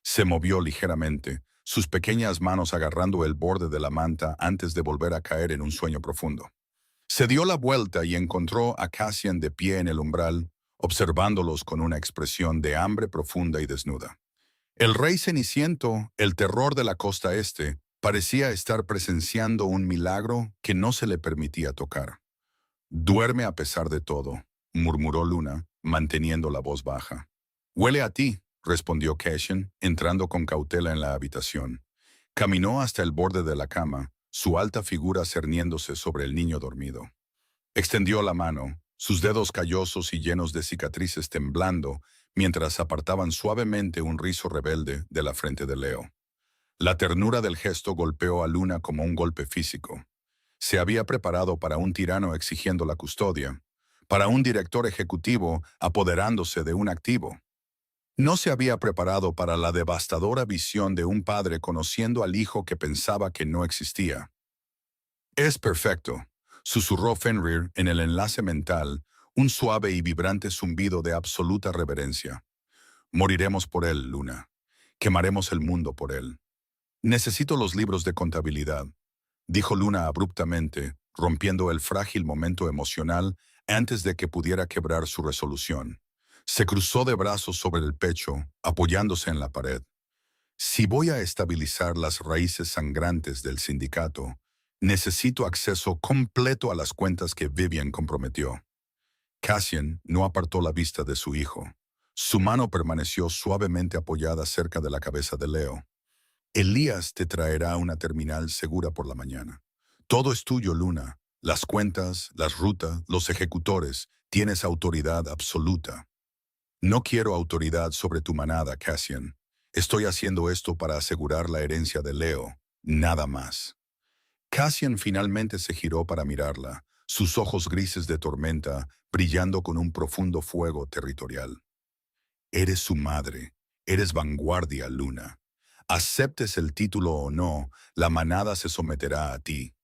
Se movió ligeramente, sus pequeñas manos agarrando el borde de la manta antes de volver a caer en un sueño profundo. Se dio la vuelta y encontró a Cassian de pie en el umbral, observándolos con una expresión de hambre profunda y desnuda. El rey ceniciento, el terror de la costa este, parecía estar presenciando un milagro que no se le permitía tocar. «Duerme a pesar de todo», murmuró Luna, manteniendo la voz baja. Huele a ti, respondió Cassian, entrando con cautela en la habitación. Caminó hasta el borde de la cama, su alta figura cerniéndose sobre el niño dormido. Extendió la mano, sus dedos callosos y llenos de cicatrices temblando, mientras apartaban suavemente un rizo rebelde de la frente de Leo. La ternura del gesto golpeó a Luna como un golpe físico. Se había preparado para un tirano exigiendo la custodia, para un director ejecutivo apoderándose de un activo. No se había preparado para la devastadora visión de un padre conociendo al hijo que pensaba que no existía. Es perfecto, susurró Fenrir en el enlace mental, un suave y vibrante zumbido de absoluta reverencia. Moriremos por él, Luna. Quemaremos el mundo por él. Necesito los libros de contabilidad, dijo Luna abruptamente, rompiendo el frágil momento emocional antes de que pudiera quebrar su resolución. Se cruzó de brazos sobre el pecho, apoyándose en la pared. Si voy a estabilizar las raíces sangrantes del sindicato, necesito acceso completo a las cuentas que Vivian comprometió. Cassian no apartó la vista de su hijo. Su mano permaneció suavemente apoyada cerca de la cabeza de Leo. Elías te traerá una terminal segura por la mañana. Todo es tuyo, Luna. Las cuentas, las rutas, los ejecutores. Tienes autoridad absoluta. No quiero autoridad sobre tu manada, Cassian. Estoy haciendo esto para asegurar la herencia de Leo. Nada más. Cassian finalmente se giró para mirarla, sus ojos grises de tormenta brillando con un profundo fuego territorial. Eres su madre. Eres vanguardia, Luna. Aceptes el título o no, la manada se someterá a ti.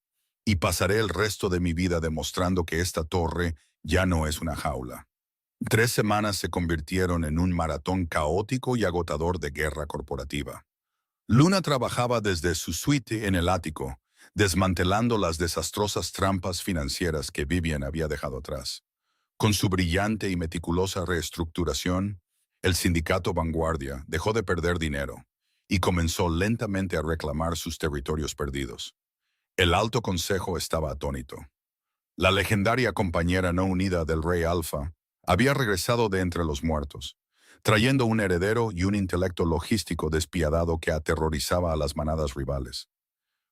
Y pasaré el resto de mi vida demostrando que esta torre ya no es una jaula. 3 semanas se convirtieron en un maratón caótico y agotador de guerra corporativa. Luna trabajaba desde su suite en el ático, desmantelando las desastrosas trampas financieras que Vivian había dejado atrás. Con su brillante y meticulosa reestructuración, el sindicato Vanguardia dejó de perder dinero y comenzó lentamente a reclamar sus territorios perdidos. El Alto Consejo estaba atónito. La legendaria compañera no unida del Rey Alfa había regresado de entre los muertos, trayendo un heredero y un intelecto logístico despiadado que aterrorizaba a las manadas rivales.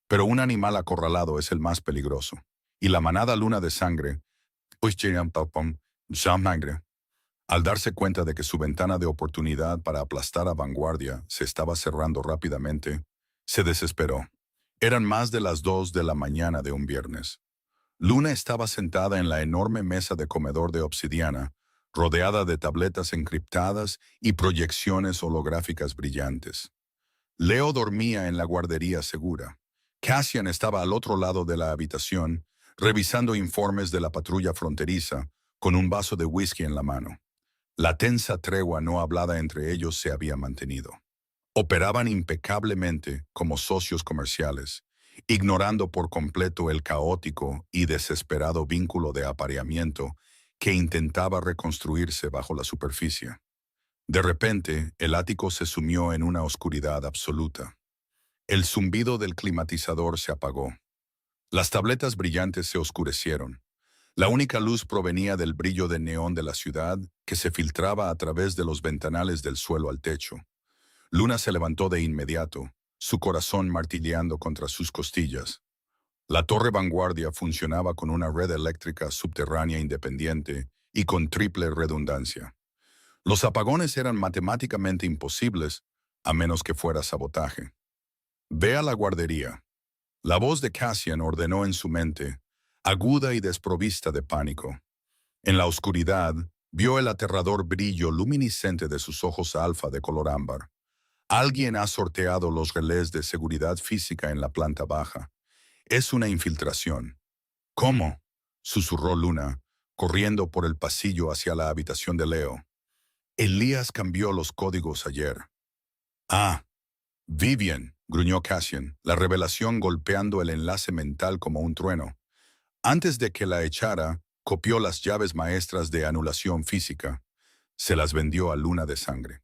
Pero un animal acorralado es el más peligroso, y la manada Luna de Sangre, al darse cuenta de que su ventana de oportunidad para aplastar a Vanguardia se estaba cerrando rápidamente, se desesperó. Eran más de las 2 de la mañana de un viernes. Luna estaba sentada en la enorme mesa de comedor de obsidiana, rodeada de tabletas encriptadas y proyecciones holográficas brillantes. Leo dormía en la guardería segura. Cassian estaba al otro lado de la habitación, revisando informes de la patrulla fronteriza, con un vaso de whisky en la mano. La tensa tregua no hablada entre ellos se había mantenido. Operaban impecablemente como socios comerciales, ignorando por completo el caótico y desesperado vínculo de apareamiento que intentaba reconstruirse bajo la superficie. De repente, el ático se sumió en una oscuridad absoluta. El zumbido del climatizador se apagó. Las tabletas brillantes se oscurecieron. La única luz provenía del brillo de neón de la ciudad que se filtraba a través de los ventanales del suelo al techo. Luna se levantó de inmediato, su corazón martilleando contra sus costillas. La torre Vanguardia funcionaba con una red eléctrica subterránea independiente y con triple redundancia. Los apagones eran matemáticamente imposibles, a menos que fuera sabotaje. Ve a la guardería. La voz de Cassian ordenó en su mente, aguda y desprovista de pánico. En la oscuridad, vio el aterrador brillo luminiscente de sus ojos alfa de color ámbar. Alguien ha sorteado los relés de seguridad física en la planta baja. Es una infiltración. ¿Cómo? Susurró Luna, corriendo por el pasillo hacia la habitación de Leo. Elías cambió los códigos ayer. Ah, Vivian, gruñó Cassian, la revelación golpeando el enlace mental como un trueno. Antes de que la echara, copió las llaves maestras de anulación física. Se las vendió a Luna de Sangre.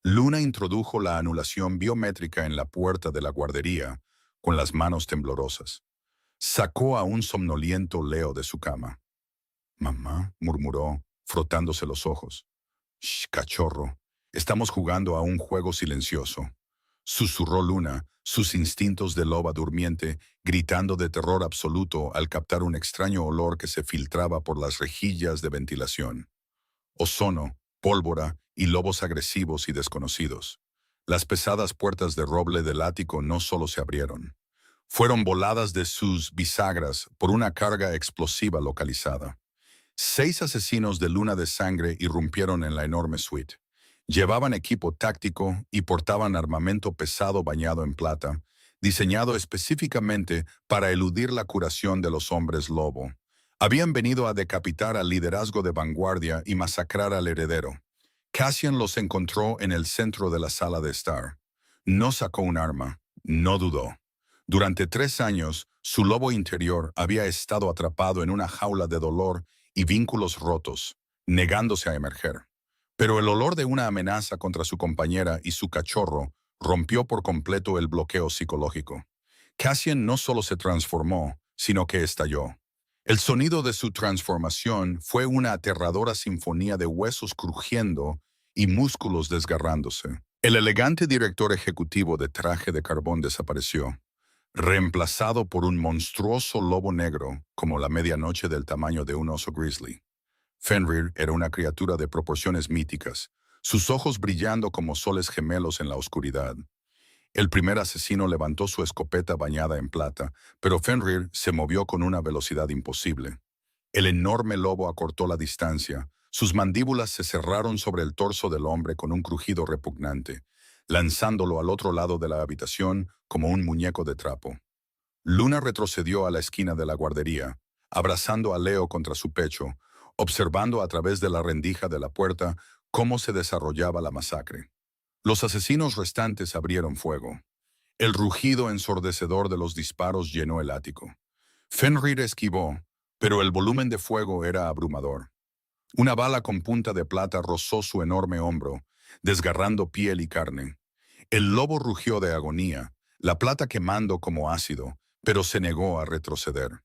Luna introdujo la anulación biométrica en la puerta de la guardería, con las manos temblorosas. Sacó a un somnoliento Leo de su cama. Mamá, murmuró, frotándose los ojos. Shh, cachorro. Estamos jugando a un juego silencioso. Susurró Luna, sus instintos de loba durmiente, gritando de terror absoluto al captar un extraño olor que se filtraba por las rejillas de ventilación. Ozono, pólvora y lobos agresivos y desconocidos. Las pesadas puertas de roble del ático no solo se abrieron. Fueron voladas de sus bisagras por una carga explosiva localizada. 6 asesinos de luna de sangre irrumpieron en la enorme suite. Llevaban equipo táctico y portaban armamento pesado bañado en plata, diseñado específicamente para eludir la curación de los hombres lobo. Habían venido a decapitar al liderazgo de vanguardia y masacrar al heredero. Cassian los encontró en el centro de la sala de estar. No sacó un arma, no dudó. Durante 3 años, su lobo interior había estado atrapado en una jaula de dolor y vínculos rotos, negándose a emerger. Pero el olor de una amenaza contra su compañera y su cachorro rompió por completo el bloqueo psicológico. Cassian no solo se transformó, sino que estalló. El sonido de su transformación fue una aterradora sinfonía de huesos crujiendo y músculos desgarrándose. El elegante director ejecutivo de traje de carbón desapareció, reemplazado por un monstruoso lobo negro como la medianoche del tamaño de un oso grizzly. Fenrir era una criatura de proporciones míticas, sus ojos brillando como soles gemelos en la oscuridad. El primer asesino levantó su escopeta bañada en plata, pero Fenrir se movió con una velocidad imposible. El enorme lobo acortó la distancia, sus mandíbulas se cerraron sobre el torso del hombre con un crujido repugnante, lanzándolo al otro lado de la habitación como un muñeco de trapo. Luna retrocedió a la esquina de la guardería, abrazando a Leo contra su pecho, observando a través de la rendija de la puerta cómo se desarrollaba la masacre. Los asesinos restantes abrieron fuego. El rugido ensordecedor de los disparos llenó el ático. Fenrir esquivó, pero el volumen de fuego era abrumador. Una bala con punta de plata rozó su enorme hombro, desgarrando piel y carne. El lobo rugió de agonía, la plata quemando como ácido, pero se negó a retroceder.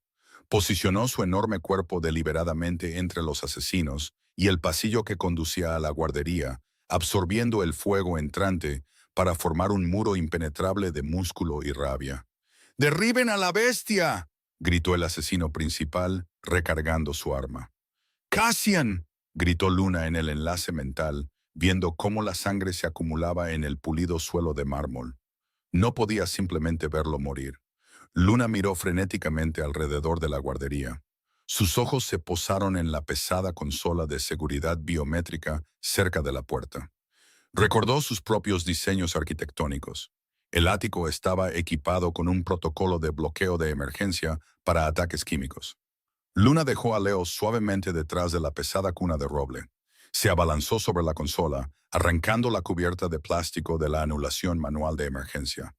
Posicionó su enorme cuerpo deliberadamente entre los asesinos y el pasillo que conducía a la guardería, absorbiendo el fuego entrante para formar un muro impenetrable de músculo y rabia. ¡Derriben a la bestia!, gritó el asesino principal, recargando su arma. ¡Cassian!, gritó Luna en el enlace mental, viendo cómo la sangre se acumulaba en el pulido suelo de mármol. No podía simplemente verlo morir. Luna miró frenéticamente alrededor de la guardería. Sus ojos se posaron en la pesada consola de seguridad biométrica cerca de la puerta. Recordó sus propios diseños arquitectónicos. El ático estaba equipado con un protocolo de bloqueo de emergencia para ataques químicos. Luna dejó a Leo suavemente detrás de la pesada cuna de roble. Se abalanzó sobre la consola, arrancando la cubierta de plástico de la anulación manual de emergencia.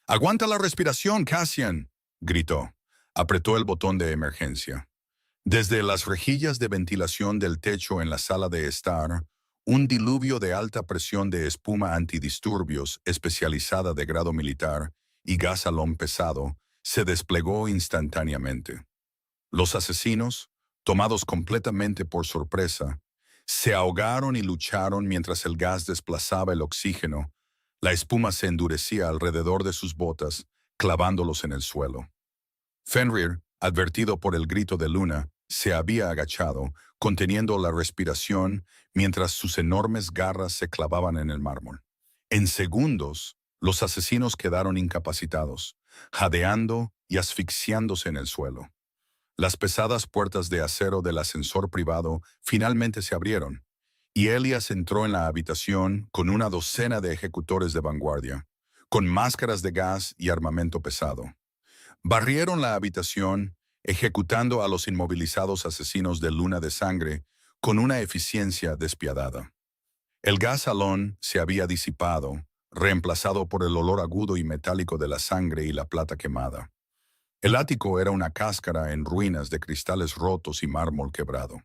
¡Aguanta la respiración, Cassian!, gritó. Apretó el botón de emergencia. Desde las rejillas de ventilación del techo en la sala de estar, un diluvio de alta presión de espuma antidisturbios especializada de grado militar y gas salón pesado se desplegó instantáneamente. Los asesinos, tomados completamente por sorpresa, se ahogaron y lucharon mientras el gas desplazaba el oxígeno. La espuma se endurecía alrededor de sus botas, clavándolos en el suelo. Fenrir, advertido por el grito de Luna, se había agachado, conteniendo la respiración mientras sus enormes garras se clavaban en el mármol. En segundos, los asesinos quedaron incapacitados, jadeando y asfixiándose en el suelo. Las pesadas puertas de acero del ascensor privado finalmente se abrieron, y Elias entró en la habitación con una docena de ejecutores de vanguardia, con máscaras de gas y armamento pesado. Barrieron la habitación, ejecutando a los inmovilizados asesinos de Luna de Sangre con una eficiencia despiadada. El gas salón se había disipado, reemplazado por el olor agudo y metálico de la sangre y la plata quemada. El ático era una cáscara en ruinas de cristales rotos y mármol quebrado.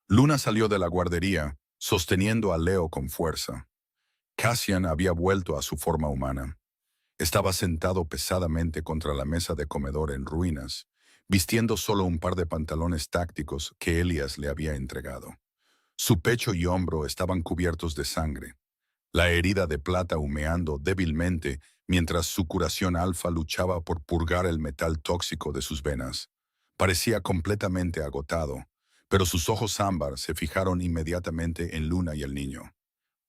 Luna salió de la guardería, sosteniendo a Leo con fuerza. Cassian había vuelto a su forma humana. Estaba sentado pesadamente contra la mesa de comedor en ruinas, vistiendo solo un par de pantalones tácticos que Elias le había entregado. Su pecho y hombro estaban cubiertos de sangre. la herida de plata humeando débilmente mientras su curación alfa luchaba por purgar el metal tóxico de sus venas. Parecía completamente agotado, pero sus ojos ámbar se fijaron inmediatamente en Luna y el niño.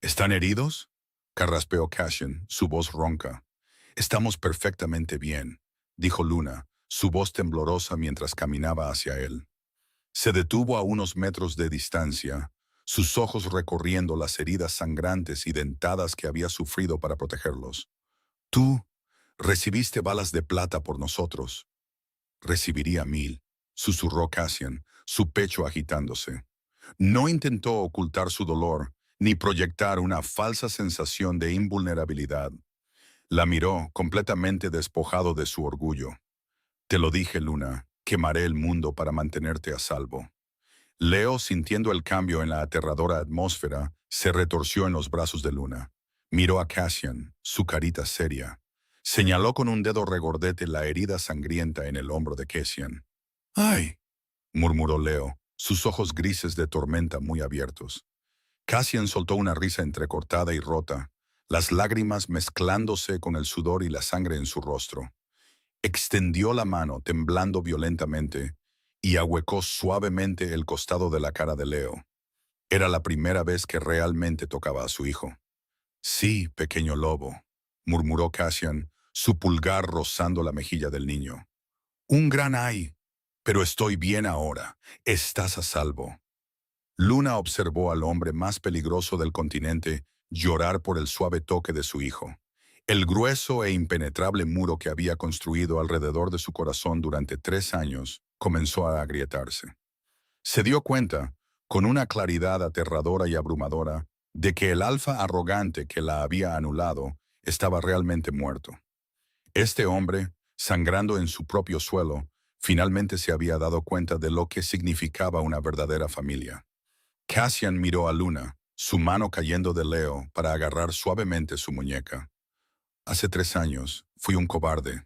¿Están heridos?, carraspeó Cassian, su voz ronca. Estamos perfectamente bien, dijo Luna, su voz temblorosa mientras caminaba hacia él. Se detuvo a unos metros de distancia, sus ojos recorriendo las heridas sangrantes y dentadas que había sufrido para protegerlos. Tú recibiste balas de plata por nosotros. Recibiría 1000, susurró Cassian, su pecho agitándose. No intentó ocultar su dolor, ni proyectar una falsa sensación de invulnerabilidad. La miró, completamente despojado de su orgullo. Te lo dije, Luna, quemaré el mundo para mantenerte a salvo. Leo, sintiendo el cambio en la aterradora atmósfera, se retorció en los brazos de Luna. Miró a Cassian, su carita seria. Señaló con un dedo regordete la herida sangrienta en el hombro de Cassian. ¡Ay!, murmuró Leo, sus ojos grises de tormenta muy abiertos. Cassian soltó una risa entrecortada y rota, las lágrimas mezclándose con el sudor y la sangre en su rostro. Extendió la mano, temblando violentamente, y ahuecó suavemente el costado de la cara de Leo. Era la primera vez que realmente tocaba a su hijo. Sí, pequeño lobo, murmuró Cassian, su pulgar rozando la mejilla del niño. Un gran ay, pero estoy bien ahora. Estás a salvo. Luna observó al hombre más peligroso del continente llorar por el suave toque de su hijo. El grueso e impenetrable muro que había construido alrededor de su corazón durante 3 años comenzó a agrietarse. Se dio cuenta, con una claridad aterradora y abrumadora, de que el alfa arrogante que la había anulado estaba realmente muerto. Este hombre, sangrando en su propio suelo, finalmente se había dado cuenta de lo que significaba una verdadera familia. Cassian miró a Luna, su mano cayendo de Leo para agarrar suavemente su muñeca. Hace 3 años fui un cobarde,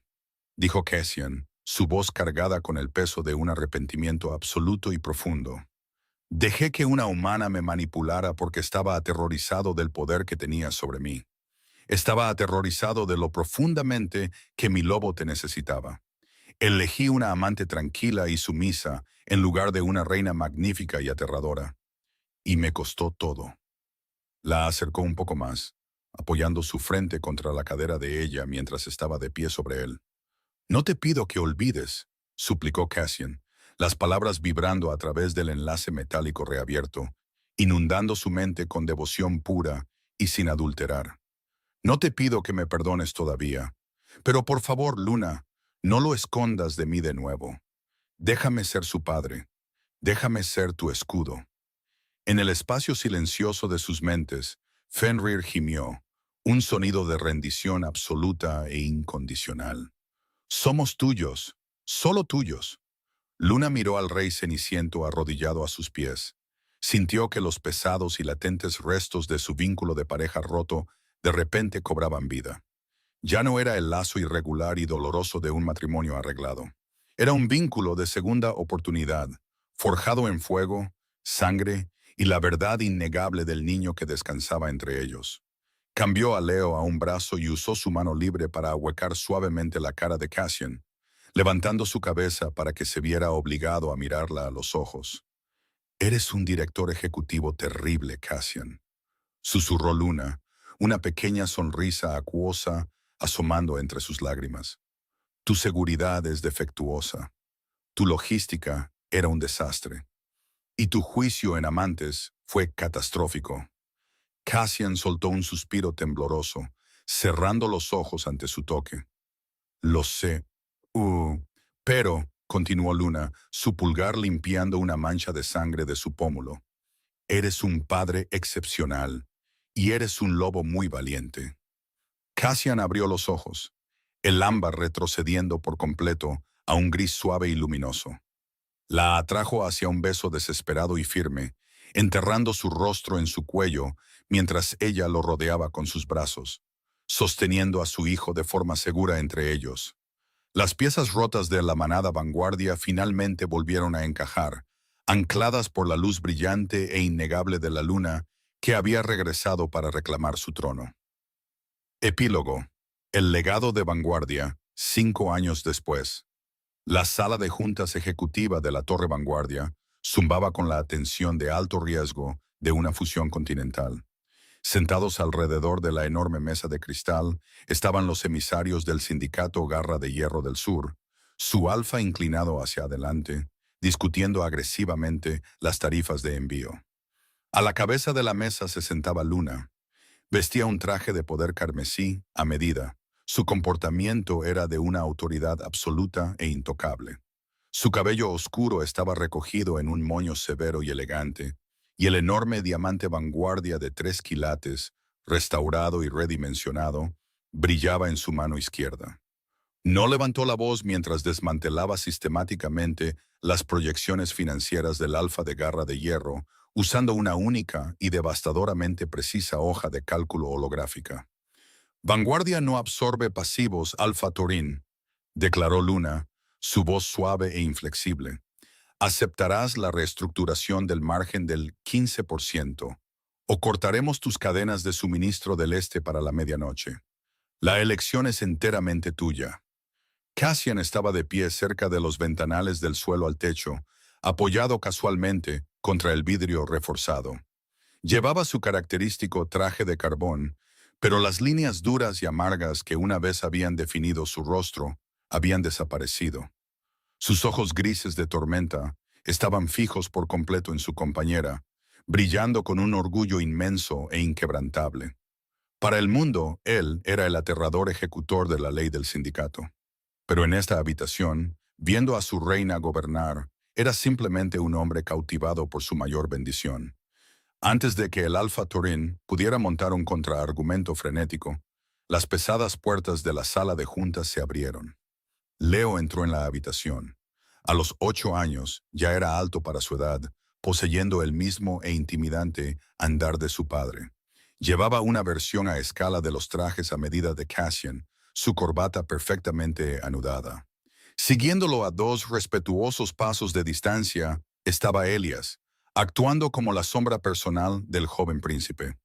dijo Cassian, su voz cargada con el peso de un arrepentimiento absoluto y profundo. Dejé que una humana me manipulara porque estaba aterrorizado del poder que tenía sobre mí. Estaba aterrorizado de lo profundamente que mi lobo te necesitaba. Elegí una amante tranquila y sumisa en lugar de una reina magnífica y aterradora. Y me costó todo. La acercó un poco más, apoyando su frente contra la cadera de ella mientras estaba de pie sobre él. No te pido que olvides, suplicó Cassian, las palabras vibrando a través del enlace metálico reabierto, inundando su mente con devoción pura y sin adulterar. No te pido que me perdones todavía, pero por favor, Luna, no lo escondas de mí de nuevo. Déjame ser su padre, déjame ser tu escudo. En el espacio silencioso de sus mentes, Fenrir gimió, un sonido de rendición absoluta e incondicional. Somos tuyos, solo tuyos. Luna miró al rey ceniciento arrodillado a sus pies. Sintió que los pesados y latentes restos de su vínculo de pareja roto de repente cobraban vida. Ya no era el lazo irregular y doloroso de un matrimonio arreglado. Era un vínculo de segunda oportunidad, forjado en fuego, sangre y la verdad innegable del niño que descansaba entre ellos. Cambió a Leo a un brazo y usó su mano libre para ahuecar suavemente la cara de Cassian, levantando su cabeza para que se viera obligado a mirarla a los ojos. «Eres un director ejecutivo terrible, Cassian», susurró Luna, una pequeña sonrisa acuosa asomando entre sus lágrimas. «Tu seguridad es defectuosa. Tu logística era un desastre. Y tu juicio en amantes fue catastrófico». Cassian soltó un suspiro tembloroso, cerrando los ojos ante su toque. «Lo sé. Pero», continuó Luna, su pulgar limpiando una mancha de sangre de su pómulo, «eres un padre excepcional y eres un lobo muy valiente». Cassian abrió los ojos, el ámbar retrocediendo por completo a un gris suave y luminoso. La atrajo hacia un beso desesperado y firme, enterrando su rostro en su cuello mientras ella lo rodeaba con sus brazos, sosteniendo a su hijo de forma segura entre ellos. Las piezas rotas de la manada vanguardia finalmente volvieron a encajar, ancladas por la luz brillante e innegable de la luna que había regresado para reclamar su trono. Epílogo. El legado de Vanguardia, 5 años después. La sala de juntas ejecutiva de la Torre Vanguardia zumbaba con la atención de alto riesgo de una fusión continental. Sentados alrededor de la enorme mesa de cristal estaban los emisarios del sindicato Garra de Hierro del Sur, su alfa inclinado hacia adelante, discutiendo agresivamente las tarifas de envío. A la cabeza de la mesa se sentaba Luna. Vestía un traje de poder carmesí a medida. Su comportamiento era de una autoridad absoluta e intocable. Su cabello oscuro estaba recogido en un moño severo y elegante, y el enorme diamante Vanguardia de 3 quilates, restaurado y redimensionado, brillaba en su mano izquierda. No levantó la voz mientras desmantelaba sistemáticamente las proyecciones financieras del alfa de Garra de Hierro, usando una única y devastadoramente precisa hoja de cálculo holográfica. Vanguardia no absorbe pasivos Alfa Turín, declaró Luna, su voz suave e inflexible. Aceptarás la reestructuración del margen del 15% o cortaremos tus cadenas de suministro del este para la medianoche. La elección es enteramente tuya. Cassian estaba de pie cerca de los ventanales del suelo al techo, apoyado casualmente contra el vidrio reforzado. Llevaba su característico traje de carbón, pero las líneas duras y amargas que una vez habían definido su rostro habían desaparecido. Sus ojos grises de tormenta estaban fijos por completo en su compañera, brillando con un orgullo inmenso e inquebrantable. Para el mundo, él era el aterrador ejecutor de la ley del sindicato. Pero en esta habitación, viendo a su reina gobernar, era simplemente un hombre cautivado por su mayor bendición. Antes de que el Alfa Turín pudiera montar un contraargumento frenético, las pesadas puertas de la sala de juntas se abrieron. Leo entró en la habitación. A los 8 años, ya era alto para su edad, poseyendo el mismo e intimidante andar de su padre. Llevaba una versión a escala de los trajes a medida de Cassian, su corbata perfectamente anudada. Siguiéndolo a 2 respetuosos pasos de distancia, estaba Elias, actuando como la sombra personal del joven príncipe.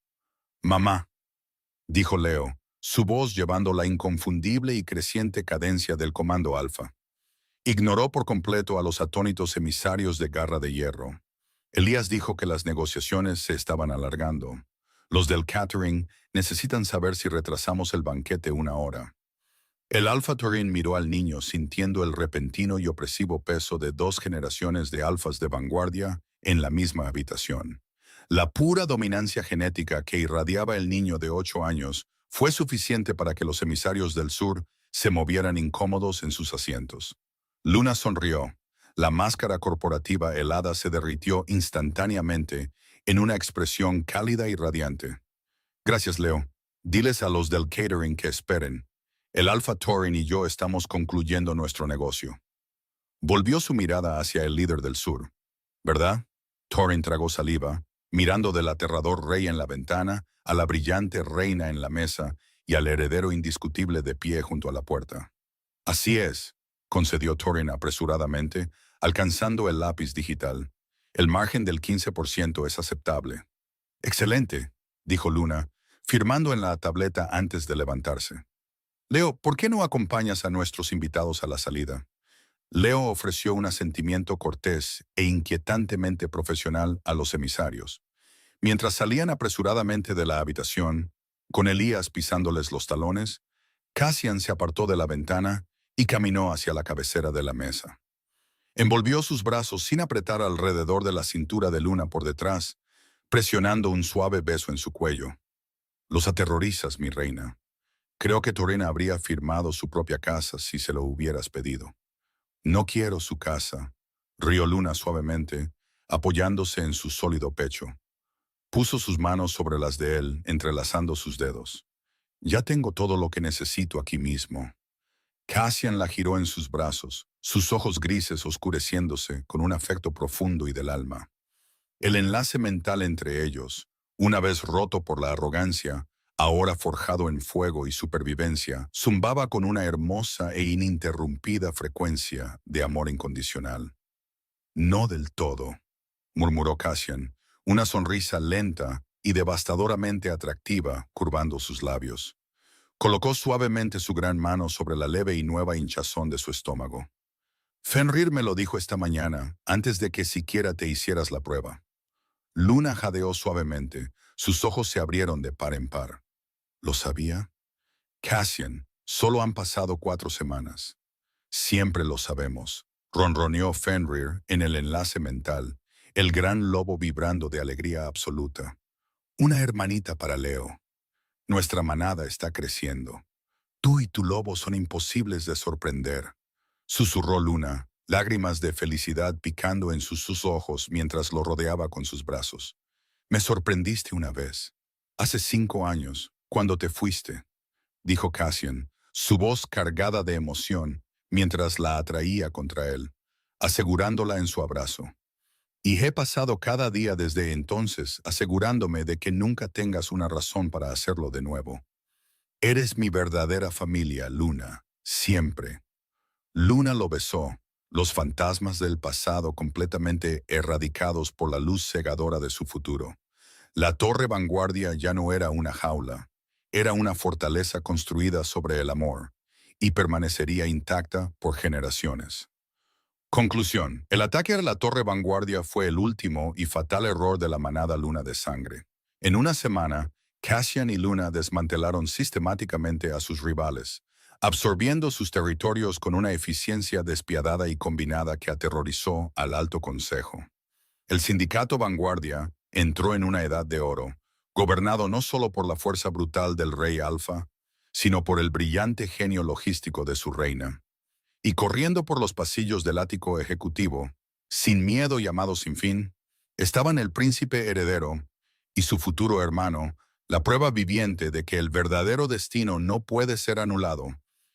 «Mamá», dijo Leo, su voz llevando la inconfundible y creciente cadencia del Comando Alfa. Ignoró por completo a los atónitos emisarios de Garra de Hierro. Elías dijo que las negociaciones se estaban alargando. Los del catering necesitan saber si retrasamos el banquete 1 hora. El Alfa Turín miró al niño sintiendo el repentino y opresivo peso de 2 generaciones de alfas de vanguardia en la misma habitación. La pura dominancia genética que irradiaba el niño de 8 años fue suficiente para que los emisarios del sur se movieran incómodos en sus asientos. Luna sonrió. La máscara corporativa helada se derritió instantáneamente en una expresión cálida y radiante. «Gracias, Leo. Diles a los del catering que esperen. El Alfa Turín y yo estamos concluyendo nuestro negocio». Volvió su mirada hacia el líder del sur. «¿Verdad?» Turín tragó saliva, mirando del aterrador rey en la ventana, a la brillante reina en la mesa y al heredero indiscutible de pie junto a la puerta. «Así es», concedió Turín apresuradamente, alcanzando el lápiz digital. «El margen del 15% es aceptable». «Excelente», dijo Luna, firmando en la tableta antes de levantarse. «Leo, ¿por qué no acompañas a nuestros invitados a la salida?» Leo ofreció un asentimiento cortés e inquietantemente profesional a los emisarios. Mientras salían apresuradamente de la habitación, con Elías pisándoles los talones, Cassian se apartó de la ventana y caminó hacia la cabecera de la mesa. Envolvió sus brazos sin apretar alrededor de la cintura de Luna por detrás, presionando un suave beso en su cuello. «Los aterrorizas, mi reina. Creo que Turín habría firmado su propia casa si se lo hubieras pedido». «No quiero su casa», rió Luna suavemente, apoyándose en su sólido pecho. Puso sus manos sobre las de él, entrelazando sus dedos. «Ya tengo todo lo que necesito aquí mismo». Cassian la giró en sus brazos, sus ojos grises oscureciéndose con un afecto profundo y del alma. El enlace mental entre ellos, una vez roto por la arrogancia, ahora forjado en fuego y supervivencia, zumbaba con una hermosa e ininterrumpida frecuencia de amor incondicional. «No del todo», murmuró Cassian, una sonrisa lenta y devastadoramente atractiva, curvando sus labios. Colocó suavemente su gran mano sobre la leve y nueva hinchazón de su estómago. Fenrir me lo dijo esta mañana, antes de que siquiera te hicieras la prueba. Luna jadeó suavemente, sus ojos se abrieron de par en par. ¿Lo sabía? Cassian, solo han pasado 4 semanas. Siempre lo sabemos, ronroneó Fenrir en el enlace mental, el gran lobo vibrando de alegría absoluta. Una hermanita para Leo. Nuestra manada está creciendo. Tú y tu lobo son imposibles de sorprender. Susurró Luna, lágrimas de felicidad picando en sus ojos mientras lo rodeaba con sus brazos. Me sorprendiste una vez. Hace 5 años, cuando te fuiste, dijo Cassian, su voz cargada de emoción mientras la atraía contra él, asegurándola en su abrazo. Y he pasado cada día desde entonces asegurándome de que nunca tengas una razón para hacerlo de nuevo. Eres mi verdadera familia, Luna, siempre. Luna lo besó, los fantasmas del pasado completamente erradicados por la luz cegadora de su futuro. La torre vanguardia ya no era una jaula, era una fortaleza construida sobre el amor, y permanecería intacta por generaciones. Conclusión. El ataque a la torre vanguardia fue el último y fatal error de la manada Luna de Sangre. En una semana, Cassian y Luna desmantelaron sistemáticamente a sus rivales, absorbiendo sus territorios con una eficiencia despiadada y combinada que aterrorizó al Alto Consejo. El sindicato Vanguardia entró en una edad de oro, gobernado no solo por la fuerza brutal del rey Alfa, sino por el brillante genio logístico de su reina. Y corriendo por los pasillos del ático ejecutivo, sin miedo y amado sin fin, estaban el príncipe heredero y su futuro hermano, la prueba viviente de que el verdadero destino no puede ser anulado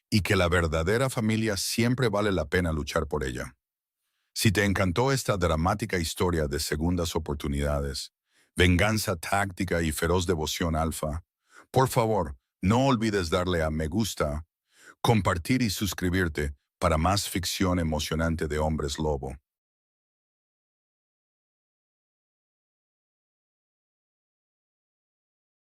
y que la verdadera familia siempre vale la pena luchar por ella. Si te encantó esta dramática historia de segundas oportunidades, venganza táctica y feroz devoción alfa, por favor, no olvides darle a me gusta, compartir y suscribirte para más ficción emocionante de Hombres Lobo.